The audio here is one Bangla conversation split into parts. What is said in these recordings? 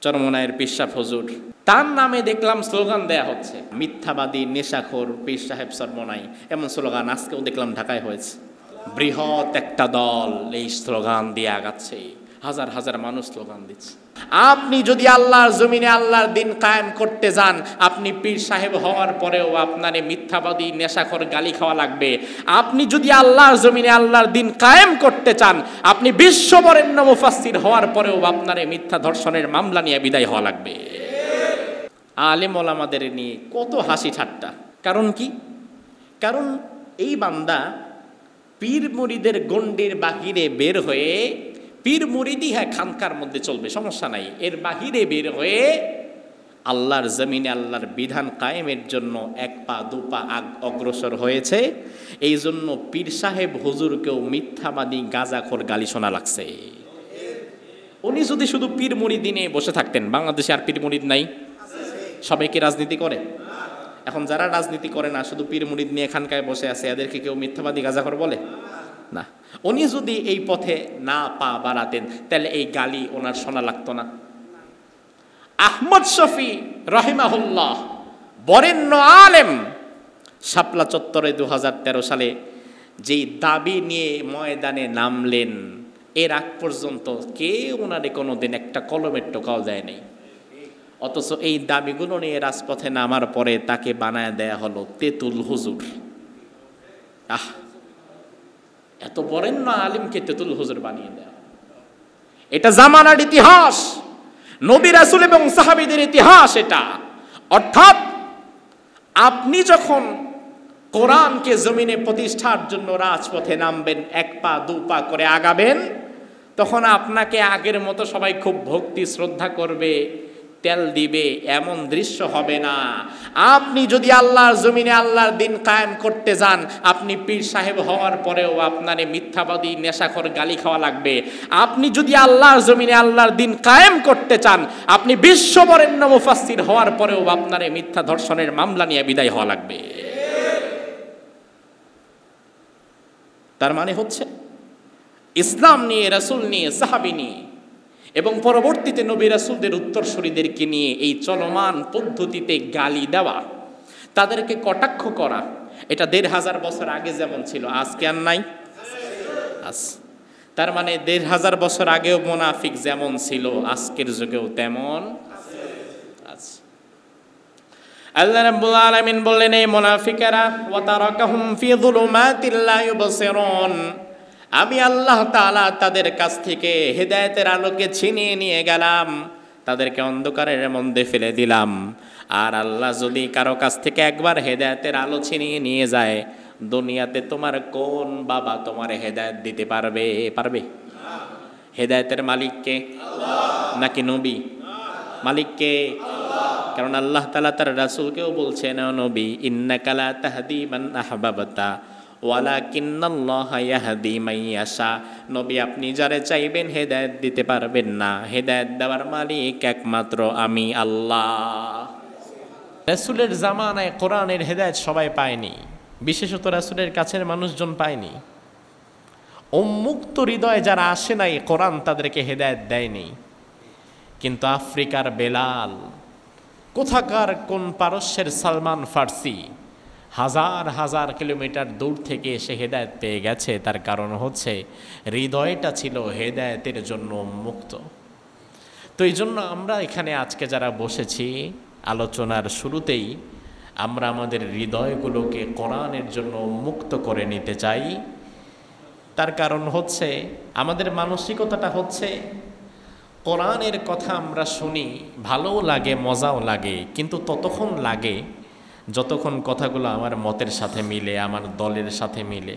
চরমনায়ের পীর সাহেব হুজুর, তার নামে দেখলাম স্লোগান দেয়া হচ্ছে, মিথ্যাবাদী, নেশাখোর পীর সাহেব চরমনাই, এমন স্লোগান আজকেও দেখলাম ঢাকায় হয়েছে। বৃহৎ একটা দল এই স্লোগান দিয়ে আগাচ্ছে, হাজার হাজার মানুষ স্লোগান দিচ্ছে। আপনি যদি আল্লাহর জমিনে আল্লাহর দিন কায়েম করতে যান, আপনি পীর সাহেব হওয়ার পরেও আপনার মিথ্যাবাদী, নেশাখোর গালি খাওয়া লাগবে। আপনি যদি আল্লাহর জমিনে আল্লাহর দিন কায়েম করতে চান, আপনি বিশ্ববরেণ্য মুফাসসির হওয়ার পরেও আপনার মিথ্যা ধর্ষণের মামলা নিয়ে বিদায় হওয়া লাগবে। আলেম ওলামাদের নিয়ে কত হাসি ঠাট্টা। কারণ কি? কারণ এই বান্দা পীর মুরিদের গণ্ডির বাহিরে বের হয়ে, পীর মুরিদি হ্যাঁ খানকার মধ্যে চলবে, সমস্যা নাই, এর বাহিরে বের হয়ে আল্লাহর জমিনে আল্লাহর বিধান কায়েমের জন্য এক পা দু পা অগ্রসর হয়েছে। এই জন্য পীর সাহেব হুজুরকেও মিথ্যাবাদী, গাঁজাখোর গালি শোনা লাগছে। উনি যদি শুধু পীর মুরিদি নিয়ে বসে থাকতেন, বাংলাদেশে আর পীর মুরিদ নাই? সবাই কি রাজনীতি করে? এখন যারা রাজনীতি করে না, শুধু পীর মুরিদ নিয়ে খানকায় বসে আছে, এদেরকে কেউ মিথ্যাবাদী, গাঁজাখোর বলে না? উনি যদি এই পথে না পা বাড়াতেন, তাহলে এই গালি ওনার শোনা লাগতো না। আহমদ শফি রহিমাহুল্লাহ, বরেণ্য আলেম, শাপলা চত্বরে 2013 সালে যেই দাবি নিয়ে ময়দানে নামলেন, এর আগ পর্যন্ত কেউ ওনারে কোনোদিন একটা কলমের টোকাও দেয় নাই। অথচ এই দাবিগুলো নিয়ে রাজপথে নামার পরে তাকে বানায় দেয়া হলো তেতুল হুজুর। এত বরেণ্য আলিমকে তেতুল হুজুর বানিয়ে দেয়া, এটা জামানার ইতিহাস, নবী রাসূল এবং সাহাবীদের ইতিহাস এটা। অর্থাৎ আপনি যখন কোরআনকে জমিনে প্রতিষ্ঠার জন্য রাজপথে নামবেন, এক পা দু পা করে আগাবেন, তখন আপনাকে আগের মতো সবাই খুব ভক্তি শ্রদ্ধা করবে, তেল দিবে, এমন দৃশ্য হবে না। আপনি যদি আল্লাহর জমিনে আল্লাহর দিন কায়েম করতে যান, আপনি পীর সাহেব হওয়ার পরেও আপনারে মিথ্যাবাদী, নেশাখোর গালি খাওয়া লাগবে। আপনি যদি আল্লাহর জমিনে আল্লাহর দিন কায়েম করতে চান, আপনি বিশ্ববরেণ্য মুফাসসির হওয়ার পরেও আপনারে মিথ্যা ধর্ষণের মামলা নিয়ে বিদায় হওয়া লাগবে। তার মানে হচ্ছে ইসলাম নিয়ে, রাসূল নিয়ে, সাহাবী নিয়ে এবং পরবর্তীতে নবী রাসূলদের উত্তরসূরিদেরকে নিয়ে এই চলমান পদ্ধতিতে গালি দেওয়া, তাদেরকে কটাক্ষ করা, এটা ১৫০০ বছর আগে যেমন ছিল, আজকে আর নাই। তার মানে ১৫০০ বছর আগেও মুনাফিক যেমন ছিল, আজকের যুগেও তেমন আছে। আল্লাহ রাব্বুল আলামিন বললেন, এই মুনাফিকেরা ওয়া তারাকাহুম ফি যুলুমাতিল লা ইউবসিরুন, আমি আল্লাহ তাআলা তাদের কাছ থেকে হেদায়েতের আলোকে ছিনিয়ে নিয়ে গেলাম, তাদেরকে অন্ধকারের মধ্যে ফেলে দিলাম। আর আল্লাহ যদি কারো কাছ থেকে একবার হেদায়েতের আলো ছিনিয়ে নিয়ে যায়, দুনিয়াতে তোমার কোন বাবা তোমার হেদায়েত দিতে পারবে? পারবে? হেদায়েতের মালিক কে? আল্লাহ। নাকি নবী? মালিক কে? আল্লাহ। কারণ আল্লাহ তাআলা তার রাসূলকেও বলছেন, ও নবী, ইন্নাকা লা তাহদি মান আহবাবতা ওয়ালাকিন্নাল্লাহা ইয়াহদি মান ইয়াশা, নবী আপনি যারে চাইবেন হেদায়েত দিতে পারবেন না, হেদায়েত দেওয়ার মালিক একমাত্র আমি আল্লাহ। রাসূলের জামানায় কোরআনের হেদায়েত সবাই পায়নি, বিশেষত রাসূলের কাছের মানুষজন পায়নি। উন্মুক্ত হৃদয় যারা আসে নাই, কোরআন তাদেরকে হেদায়েত দেয়নি। কিন্তু আফ্রিকার বেলাল, কোথাকার কোন পারস্যের সালমান ফার্সি, হাজার হাজার কিলোমিটার দূর থেকে এসে হেদায়েত পেয়ে গেছে। তার কারণ হচ্ছে হৃদয়টা ছিল হেদায়েতের জন্য উন্মুক্ত। তো এই জন্য আমরা এখানে আজকে যারা বসেছি, আলোচনার শুরুতেই আমরা আমাদের হৃদয়গুলোকে কোরআনের জন্য উন্মুক্ত করে নিতে চাই। তার কারণ হচ্ছে আমাদের মানসিকতাটা হচ্ছে কোরআনের কথা আমরা শুনি, ভালোও লাগে, মজাও লাগে, কিন্তু ততক্ষণ লাগে যতক্ষণ কথাগুলো আমার মতের সাথে মিলে, আমার দলের সাথে মিলে।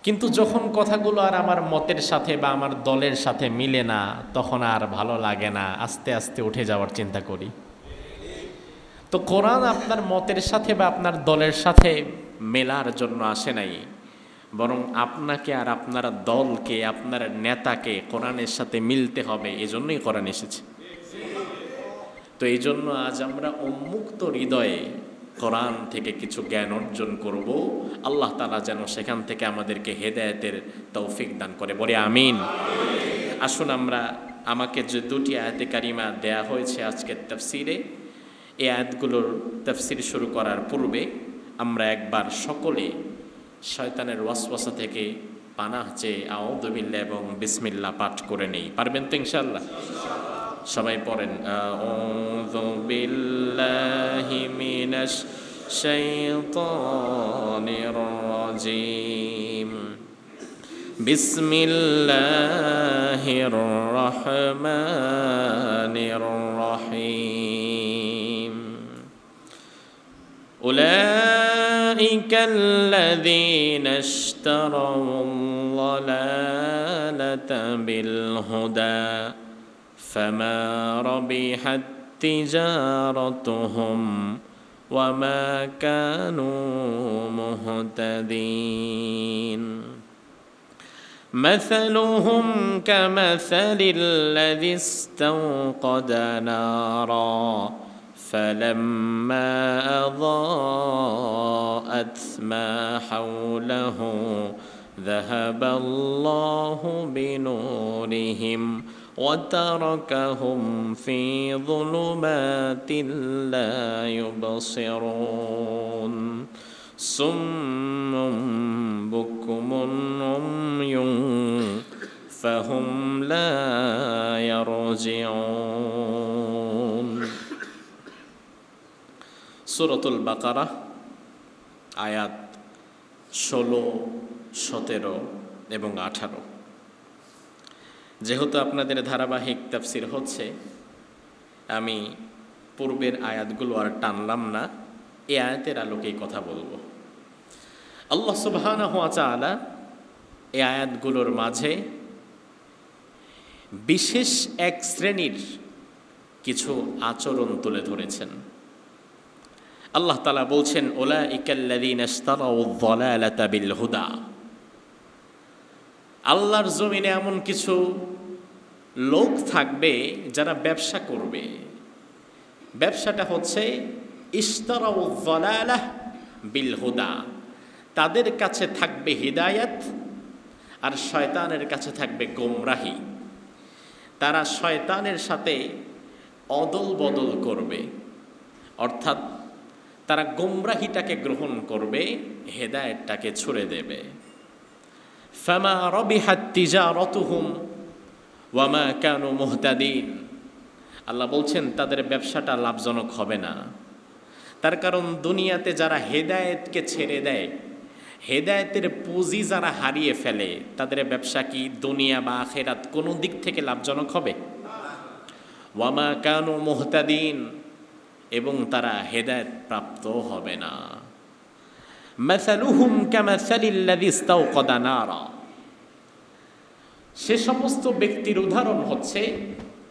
কিন্তু যখন কথাগুলো আর আমার মতের সাথে বা আমার দলের সাথে মিলে না, তখন আর ভালো লাগে না, আস্তে আস্তে উঠে যাওয়ার চিন্তা করি। তো কোরআন আপনার মতের সাথে বা আপনার দলের সাথে মেলার জন্য আসে নাই, বরং আপনাকে আর আপনার দলকে, আপনার নেতাকে কোরআনের সাথে মিলতে হবে, এজন্যই কোরআন এসেছে। তো এই জন্য আজ আমরা উন্মুক্ত হৃদয়ে কোরআন থেকে কিছু জ্ঞান অর্জন করব। আল্লাহ তাআলা যেন সেখান থেকে আমাদেরকে হেদায়েতের তৌফিক দান করে, বলে আমিন। আসুন আমরা আমাকে যে দুটি আয়াতে কারিমা দেয়া হয়েছে আজকের তাফসিরে, এই আয়াতগুলোর তাফসির শুরু করার পূর্বে আমরা একবার সকলে শয়তানের ওয়াসওয়াসা থেকে পানাহ চেয়ে আউযু বিল্লাহ এবং বিসমিল্লাহ পাঠ করে নেই। পারবেন তো ইনশাআল্লাহ? সবাই পড়েন, আউযু বিল্লাহি মিনাশ শাইতানির রাজিম, বিসমিল্লাহির রহমানির রহিম। উলাইকাল্লাযীনা ইশতারাউল-যালালাতা বিল-হুদা ফামা রাবিহাত তিজারাতুহুম ওয়া মা কানু মুহতাদিন। مثلهم كمثل الذي استوقد نارا فلما أضاءت ما حوله ذهب الله بنورهم وتركهم في ظلمات لا يبصرون صم بكم عمي فهم لا يرجعون। সূরাতুল বাকারা আয়াত 16, 17 এবং 18। যেহেতু আপনাদের ধারাবাহিক তাফসির হচ্ছে, আমি পূর্বের আয়াতগুলো আর টানলাম না, এই আয়াতের আলোকেই কথা বলবো। আল্লাহ সুবহানাহু ওয়া তাআলা এই আয়াতগুলোর মাঝে বিশেষ এক শ্রেণীর কিছু আচরণ তুলে ধরেছেন। আল্লাহ তাআলা বলছেন, উলাইকাল্লাযীনা ইশতারাউয-যালালাতা বিল-হুদা। আল্লাহর জমিনে এমন কিছু লোক থাকবে যারা ব্যবসা করবে। ব্যবসাটা হচ্ছে ইশতারাউয-যালালাহ বিল-হুদা। তাদের কাছে থাকবে হিদায়াত আর শয়তানের কাছে থাকবে গোমরাহি। তারা শয়তানের সাথে অদল বদল করবে, অর্থাৎ তারা গোমরাহিটাকে গ্রহণ করবে, হেদায়েতটাকে ছুড়ে দেবে। ফামা রাবিহাত তিজারাতুহুম ওয়া মা কানু মুহতাদিন। আল্লাহ বলছেন তাদের ব্যবসাটা লাভজনক হবে না। তার কারণ দুনিয়াতে যারা হেদায়েতকে ছেড়ে দেয়, হেদায়েতের পুঁজি যারা হারিয়ে ফেলে, তাদের ব্যবসা কি দুনিয়া বা আখিরাত কোনো দিক থেকে লাভজনক হবে? ওয়া মা কানু মুহতাদিন, এবং তারা হেদায়েত প্রাপ্ত হবে না। মাসালুহুম কামাসালিল্লাযী ইস্তাওকাদা নারা। সে সমস্ত ব্যক্তির উদাহরণ হচ্ছে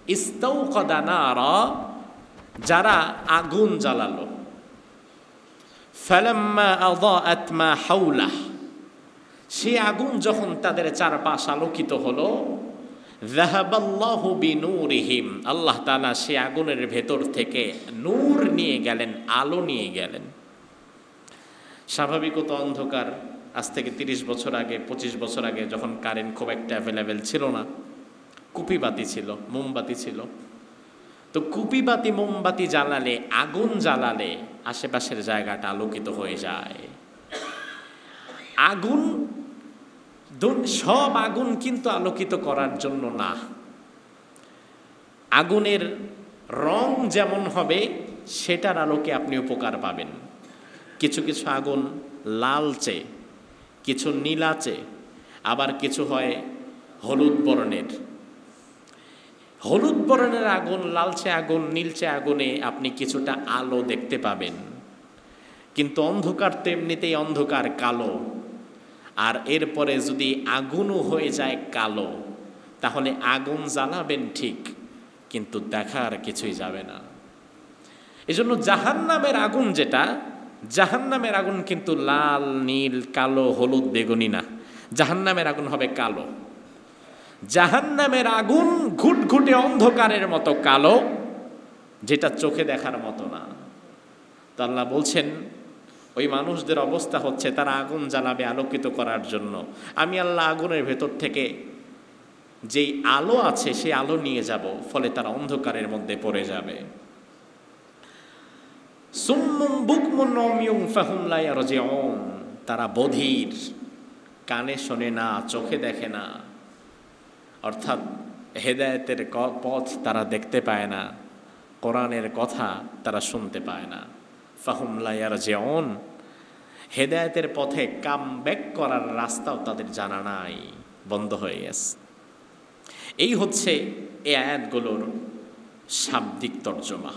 ইস্তাওকাদা নারা, যারা আগুন জ্বালালো। ফালাম্মা আযাআত মা হাওলাহ, সে আগুন যখন তাদের চারপাশ আলোকিত হলো, যাহাবাল্লাহু বিনূরিহিম, আল্লাহ তাআলা সে আগুনের ভেতর থেকে নূর নিয়ে গেলেন, আলো নিয়ে গেলেন। স্বাভাবিকত অন্ধকার, আজ থেকে 30 বছর আগে 25 বছর আগে যখন কারেন্ট খুব একটা অ্যাভেলেবেল ছিল না, কুপিবাতি ছিল, মোমবাতি ছিল। তো কুপিবাতি মোমবাতি জ্বালালে, আগুন জ্বালালে আশেপাশের জায়গাটা আলোকিত হয়ে যায়। আগুন, সব আগুন কিন্তু আলোকিত করার জন্য না। আগুনের রং যেমন হবে সেটার আলোকে আপনি উপকার পাবেন। কিছু কিছু আগুন লালচে, কিছু নীলাচে, আবার কিছু হয় হলুদ বর্ণের। হলুদ বর্ণের আগুন, লালচে আগুন, নীলচে আগুনে আপনি কিছুটা আলো দেখতে পাবেন, কিন্তু অন্ধকার তো এমনিতেই অন্ধকার কালো। আর এরপরে যদি আগুনও হয়ে যায় কালো, তাহলে আগুন জ্বালাবেন ঠিক, কিন্তু দেখার কিছুই যাবে না। এজন্য জাহান্নামের আগুন যেটা, জাহান্নামের আগুন কিন্তু লাল, নীল, কালো, হলুদ, বেগুনি না। জাহান্নামের আগুন হবে কালো। জাহান্নামের আগুন ঘুটঘুটে অন্ধকারের মতো কালো, যেটা চোখে দেখার মতো না। তো আল্লাহ বলছেন ওই মানুষদের অবস্থা হচ্ছে তারা আগুন জ্বালাবে আলোকিত করার জন্য। আমি আল্লাহ আগুনের ভেতর থেকে যেই আলো আছে সেই আলো নিয়ে যাব, ফলে তারা অন্ধকারের মধ্যে পড়ে যাবে। সুম্মুম বুকমুন উময়ুন ফাহুম লা ইয়ারজিউন, তারা বধির, কানে শোনে না, চোখে দেখে না, অর্থাৎ হেদায়েতের পথ তারা দেখতে পায় না, কোরআনের কথা তারা শুনতে পায় না। ফাহুম লা ইয়ারজিউন, হেদায়েতের পথে কাম ব্যাক করার রাস্তাও তাদের জানা নাই, বন্ধ হয়ে গেছে। এই হচ্ছে এই আয়াতগুলোর শাব্দিক তর্জমা।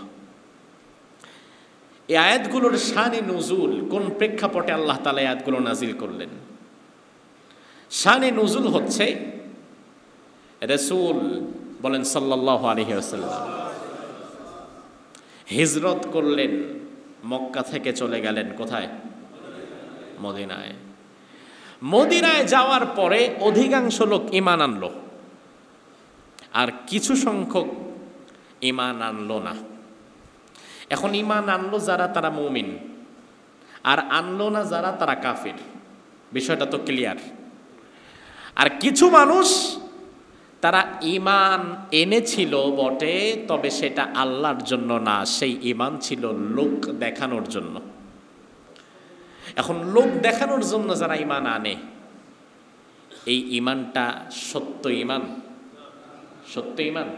এই আয়াতগুলোর শানে নুজুল, কোন প্রেক্ষাপটে আল্লাহ তাআলা আয়াতগুলো নাজিল করলেন? শানে নুজুল হচ্ছে রাসূল বলেন সাল্লাল্লাহু আলাইহি ওয়াসাল্লাম হিজরত করলেন, মক্কা থেকে চলে গেলেন কোথায়? মদিনায়। মদিনায় যাওয়ার পরে অধিকাংশ লোক ঈমান আনলো, আর কিছু সংখ্যক ঈমান আনলো না। এখন ঈমান আনলো যারা, তারা মুমিন, আর আনলো না যারা, তারা কাফির। বিষয়টা তো ক্লিয়ার। আর কিছু মানুষ তারা ঈমান এনেছিল বটে, তবে সেটা আল্লাহর জন্য না, সেই ঈমান ছিল লোক দেখানোর জন্য। এখন লোক দেখানোর জন্য যারা ঈমান আনে, এই ঈমানটা সত্য ঈমান? সত্য ঈমান?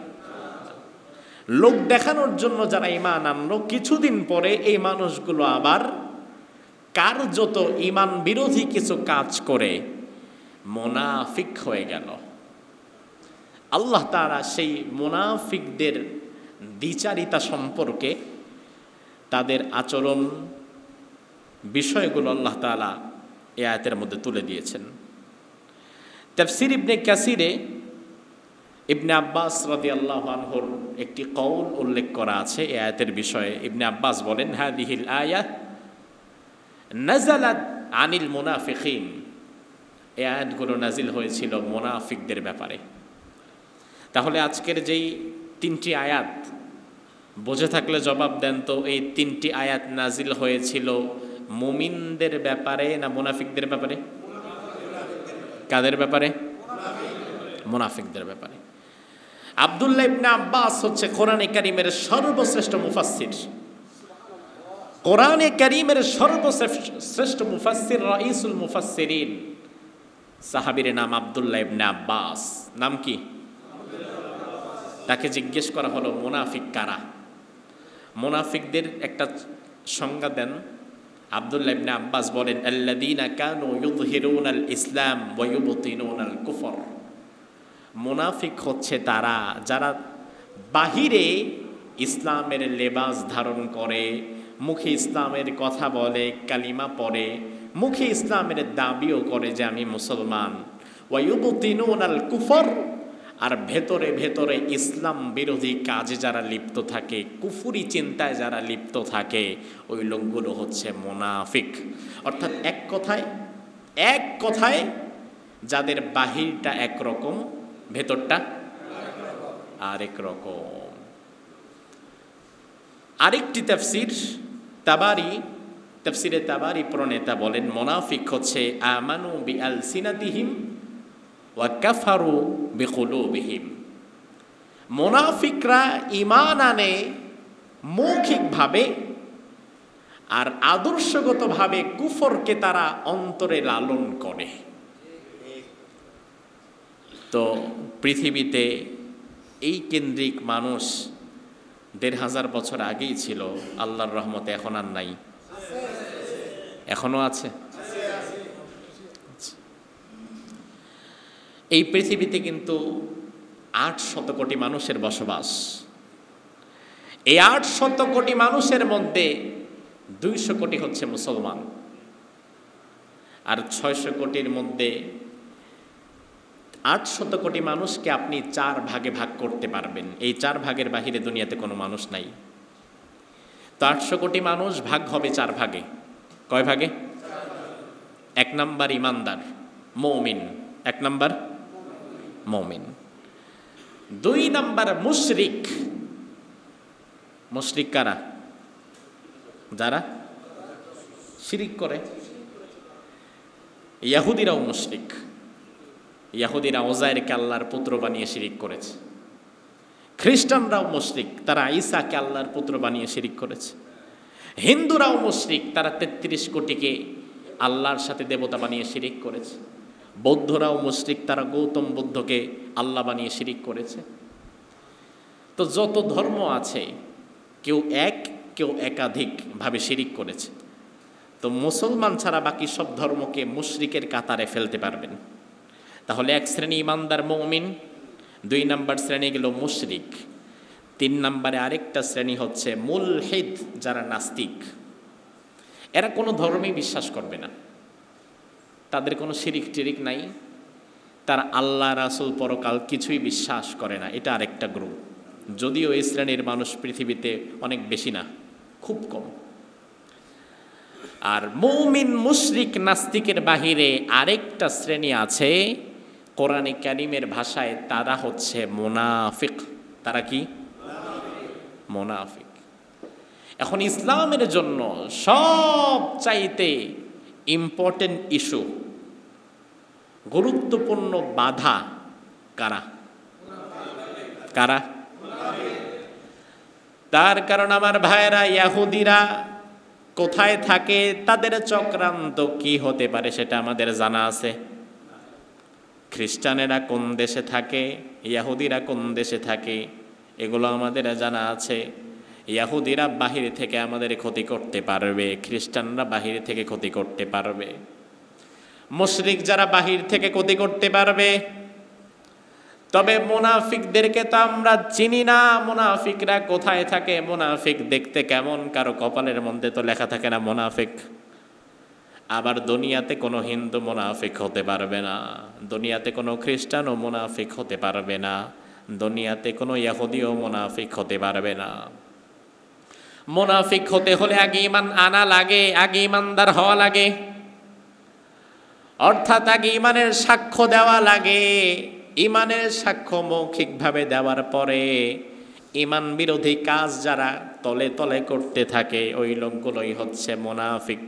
লোক দেখানোর জন্য যারা ঈমান আনলো, কিছুদিন পরে এই মানুষগুলো আবার কার্যত ঈমান বিরোধী কিছু কাজ করে মুনাফিক হয়ে গেল। আল্লাহ তাআলা সেই মুনাফিকদের দ্বিচারিতা সম্পর্কে, তাদের আচরণ বিষয়গুলো আল্লাহ তাআলা এই আয়াতের মধ্যে তুলে দিয়েছেন। তাফসীর ইবনে কাসিরে ইবনে আব্বাস রাদিয়াল্লাহু আনহুর একটি কওল উল্লেখ করা আছে এই আয়াতের বিষয়ে। ইবনে আব্বাস বলেন, হাদিহিল আয়া নাযালাত আনিল মুনাফিকিন, এই আয়াতগুলো নাজিল হয়েছিল মুনাফিকদের ব্যাপারে। তাহলে আজকের যেই তিনটি আয়াত বুঝে থাকলে জবাব দেন তো, এই তিনটি আয়াত নাজিল হয়েছিল মুমিনদের ব্যাপারে না মুনাফিকদের ব্যাপারে? কাদের ব্যাপারে? মুনাফিকদের ব্যাপারে। আব্দুল্লাহ ইবনে আব্বাস হচ্ছে কোরআনে কারীমের সর্বশ্রেষ্ঠ মুফাসসির। কোরআনে কারীমের সর্বশ্রেষ্ঠ মুফাসসির, রাইসুল মুফাসসিরিন। সাহাবীর নাম আব্দুল্লাহ ইবনে আব্বাস। নাম কি? তাকে জিজ্ঞেস করা হলো মুনাফিক কারা? মুনাফিকদের একটা সংজ্ঞা দেন। আব্দুল্লাহ ইবনে আব্বাস বলেন, আল্লাযীনা কানু ইউযহিরুনাল ইসলাম ওয়া ইউবতিনুনাল কুফর। মুনাফিক হচ্ছে তারা যারা বাহিরে ইসলামের লেবাস ধারণ করে, মুখে ইসলামের কথা বলে, কালিমা পড়ে, মুখে ইসলামের দাবিও করে যে আমি মুসলমান। ওয়া ইউবতিনুনাল কুফর, আর ভেতরে ভেতরে ইসলাম বিরোধী কাজে যারা লিপ্ত থাকে, কুফরি চিন্তায় যারা লিপ্ত থাকে, ওই লোকগুলো হচ্ছে মুনাফিক। অর্থাৎ এক কথায় যাদের বাহিরটা একরকম, ভেতরটা আরেক রকম। আরেকটি তাফসীর তাফসীরে তাবারি প্রণেতা বলেন, মুনাফিক হচ্ছে আমানু বিআলসিনাতিহিম ওয়া কাফারু বিকুলুবিহিম। মুনাফিকরা ঈমান আনে মৌখিকভাবে, আর আদর্শগতভাবে কুফরকে তারা অন্তরে লালন করে। তো পৃথিবীতে এই কেন্দ্রিক মানুষ ১৫০০ বছর আগেই ছিল, আল্লাহর রহমতে এখন আর নাই। এখনো আছে। এই পৃথিবীতে কিন্তু ৮০০ কোটি মানুষের বসবাস। এই ৮০০ কোটি মানুষের মধ্যে ২০০ কোটি হচ্ছে মুসলমান, আর ৬০০ কোটির মধ্যে ৮০০ কোটি মানুষকে আপনি ৪ ভাগে ভাগ করতে পারবেন। এই ৪ ভাগের বাহিরে দুনিয়াতে কোনো মানুষ নাই। তো ৮০০ কোটি মানুষ ভাগ হবে ৪ ভাগে। কয় ভাগে? ১ নাম্বার ইমানদার, মুমিন। ১ নাম্বার মুমিন। ২ নাম্বার মুশরিক। মুশরিক কারা? যারা শিরিক করে। ইহুদিরাও মুশরিক, ইয়াহুদিরা ওজাইরকে আল্লাহর পুত্র বানিয়ে শিরিক করেছে, খ্রিস্টানরাও মুশরিক, তারা ঈসাকে আল্লাহর পুত্র বানিয়ে শিরিক করেছে। হিন্দুরাও মুশরিক, তারা ৩৩ কোটিকে আল্লাহর সাথে দেবতা বানিয়ে শিরিক করেছে। বৌদ্ধরাও মুশরিক, তারা গৌতম বুদ্ধকে আল্লাহ বানিয়ে শিরিক করেছে। তো যত ধর্ম আছে কেউ এক কেউ একাধিক ভাবে শিরিক করেছে। তো মুসলমান ছাড়া বাকি সব ধর্মকে মুশরিকের কাতারে ফেলতে পারবেন। তাহলে এক শ্রেণী ইমানদার মুমিন, ২ নম্বর শ্রেণী গেল মুশরিক, ৩ নম্বরে আরেকটা শ্রেণী হচ্ছে মুলহিদ, যারা নাস্তিক। এরা কোনো ধর্মেই বিশ্বাস করবে না, তাদের কোনো শিরিক টিরিক নাই, তারা আল্লাহ রাসূল পরকাল কিছুই বিশ্বাস করে না। এটা আরেকটা গ্রুপ, যদিও এই শ্রেণীর মানুষ পৃথিবীতে অনেক বেশি না, খুব কম। আর মুমিন মুশরিক নাস্তিকের বাহিরে আরেকটা শ্রেণী আছে, কোরআনে কারীমের ভাষায় তারা হচ্ছে মুনাফিক। তারা কি? মুনাফিক। এখন ইসলামের জন্য সবচাইতে ইম্পর্টেন্ট ইস্যু, গুরুত্বপূর্ণ বাধা কারা? কারা? তার কারণ আমার ভাইয়েরা, ইহুদিরা কোথায় থাকে, তাদের চক্রান্ত কি হতে পারে সেটা আমাদের জানা আছে। খ্রিস্টানেরা কোন দেশে থাকে, ইহুদিরা কোন দেশে থাকে, এগুলো আমাদের জানা আছে। ইহুদিরা বাহির থেকে আমাদের ক্ষতি করতে পারবে, খ্রিস্টানরা বাহির থেকে ক্ষতি করতে পারবে, মুশরিক যারা বাহির থেকে ক্ষতি করতে পারবে। তবে মুনাফিকদেরকে তো আমরা চিনি না, মুনাফিকরা কোথায় থাকে, মুনাফিক দেখতে কেমন, কারো কপালের মধ্যে তো লেখা থাকে না মুনাফিক। আবার দুনিয়াতে কোনো হিন্দু মুনাফিক হতে পারবে না, দুনিয়াতে কোনো খ্রিস্টানও মুনাফিক হতে পারবে না, দুনিয়াতে কোনো ইহুদিও মুনাফিক হতে পারবে না। মুনাফিক হতে হলে আগে ঈমান আনা লাগে, আগে ঈমানদার হওয়া লাগে, অর্থাৎ আগে ঈমানের সাক্ষ্য দেওয়া লাগে। ঈমানের সাক্ষ্য মৌখিকভাবে দেওয়ার পরে ঈমান বিরোধী কাজ যারা তলে তলে করতে থাকে, ওই লোকগুলোই হচ্ছে মুনাফিক।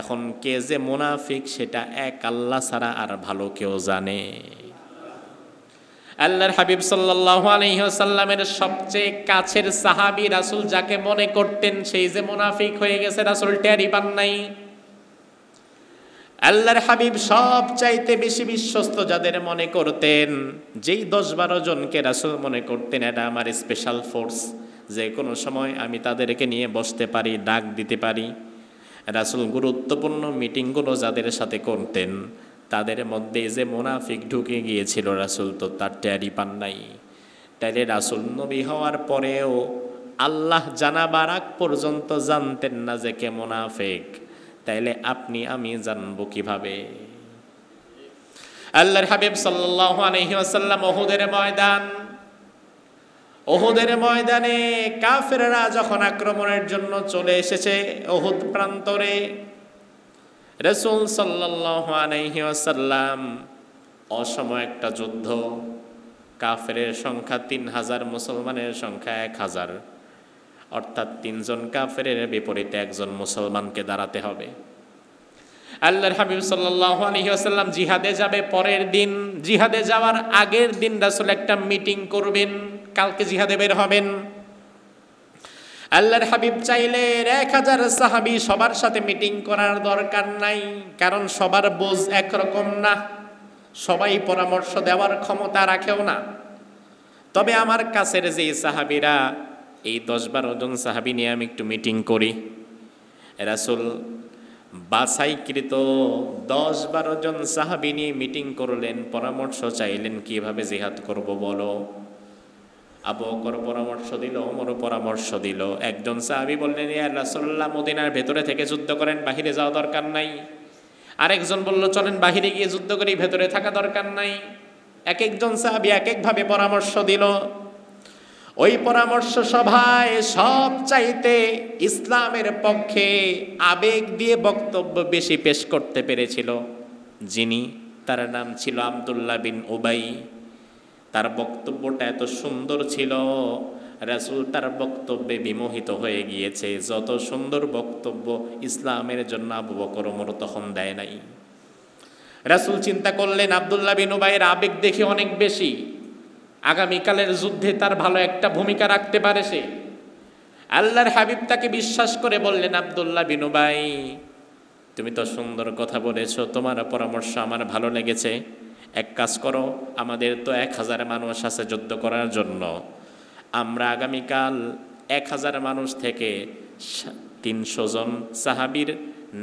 এখন কে যে মুনাফিক সেটা এক আল্লাহ ছাড়া আর ভালো কেউ জানে। আল্লাহর হাবিব সাল্লাল্লাহু আলাইহি ওয়াসাল্লামের সবচেয়ে কাছের সাহাবী রাসূল যাকে মনে করতেন, সেই যে মুনাফিক হয়ে গেছে, রাসূল টেরই পান নাই। আল্লাহর হাবিব সবচাইতে বেশি বিশ্বস্ত যাদের মনে করতেন, যেই ১০-১২ জনকে রাসূল মনে করতেন এটা আমার স্পেশাল ফোর্স, যে কোনো সময় আমি তাদেরকে নিয়ে বসতে পারি, ডাক দিতে পারি। রাসূল গুরুত্বপূর্ণ মিটিংগুলো যাদের সাথে করতেন, তাদের মধ্যে যে মুনাফিক ঢুকে গিয়েছিল রাসূল তো তার টেরই পান নাই। তাইলে রাসূল নবী হওয়ার পরেও আল্লাহ জানাবার আগ পর্যন্ত জানতেন না যে কে মুনাফিক, তাইলে আপনি আমি জানবো কিভাবে? আল্লাহর হাবিব সাল্লাল্লাহু আলাইহি ওয়াসাল্লাম উহুদের ময়দানে কাফেররা যখন আক্রমণের জন্য চলে এসেছে উহুদ প্রান্তরে, রাসূল সাল্লাল্লাহু আলাইহি ওয়াসাল্লাম অসময় একটা যুদ্ধ, কাফেরের সংখ্যা ৩,০০০, মুসলমানের সংখ্যা ১,০০০, অর্থাৎ ৩ জন কাফেরের বিপরীতে একজন মুসলমানকে দাঁড়াতে হবে। আল্লাহর হাবিব সাল্লাল্লাহু আলাইহি ওয়াসাল্লাম জিহাদে যাবে পরের দিন, জিহাদে যাওয়ার আগের দিন রাসূল একটা মিটিং করবেন, কালকে জিহাদে বের হবেন। আল্লাহর হাবিব চাইলে ১,০০০ সাহাবী সবার সাথে মিটিং করার দরকার নাই, কারণ সবার বোঝ একরকম না, সবাই পরামর্শ দেওয়ার ক্ষমতা রাখেও না। তবে আমার কাছের যে সাহাবীরা, এই ১০-১২ জন সাহাবী নিয়ে আমি একটু মিটিং করি। রাসূল বাছাইকৃত ১০-১২ জন সাহাবী নিয়ে মিটিং করলেন, পরামর্শ চাইলেন কিভাবে জিহাদ করব বলো। আবু বকর পরামর্শ দিল, ওমর পরামর্শ দিল। একজন সাহাবী বললেন, ইয়া রাসূলুল্লাহ, মদিনার ভেতরে থেকে যুদ্ধ করেন, বাহিরে যাওয়া দরকার নাই। আরেকজন বলল, চলেন বাহিরে গিয়ে যুদ্ধ করি, ভেতরে থাকা দরকার নাই। এক একজন সাহাবী এক একভাবে পরামর্শ দিল। ওই পরামর্শ সভায় সবচাইতে ইসলামের পক্ষে আবেগ দিয়ে বক্তব্য বেশি পেশ করতে পেরেছিল যিনি, তার নাম ছিল আব্দুল্লাহ বিন উবাই। তার বক্তব্যটা এত সুন্দর ছিল, রাসূল তার বক্তব্যে বিমোহিত হয়ে গিয়েছে। যত সুন্দর বক্তব্য ইসলামের জন্য আবু বকর ওমর তখন দেয় নাই। রাসূল চিন্তা করলেন আব্দুল্লাহ বিন উবাইয়ের আবেগ দেখে অনেক বেশি, আগামীকালের যুদ্ধে তার ভালো একটা ভূমিকা রাখতে পারে সে। আল্লাহর হাবিব তাকে বিশ্বাস করে বললেন, আব্দুল্লাহ বিন উবাই, তুমি তো সুন্দর কথা বলেছো, তোমার পরামর্শ আমার ভালো লেগেছে। এক কাজ করো, আমাদের তো 1000 মানুষ আছে যুদ্ধ করার জন্য, আমরা আগামীকাল 1000 মানুষ থেকে 300 জন সাহাবীর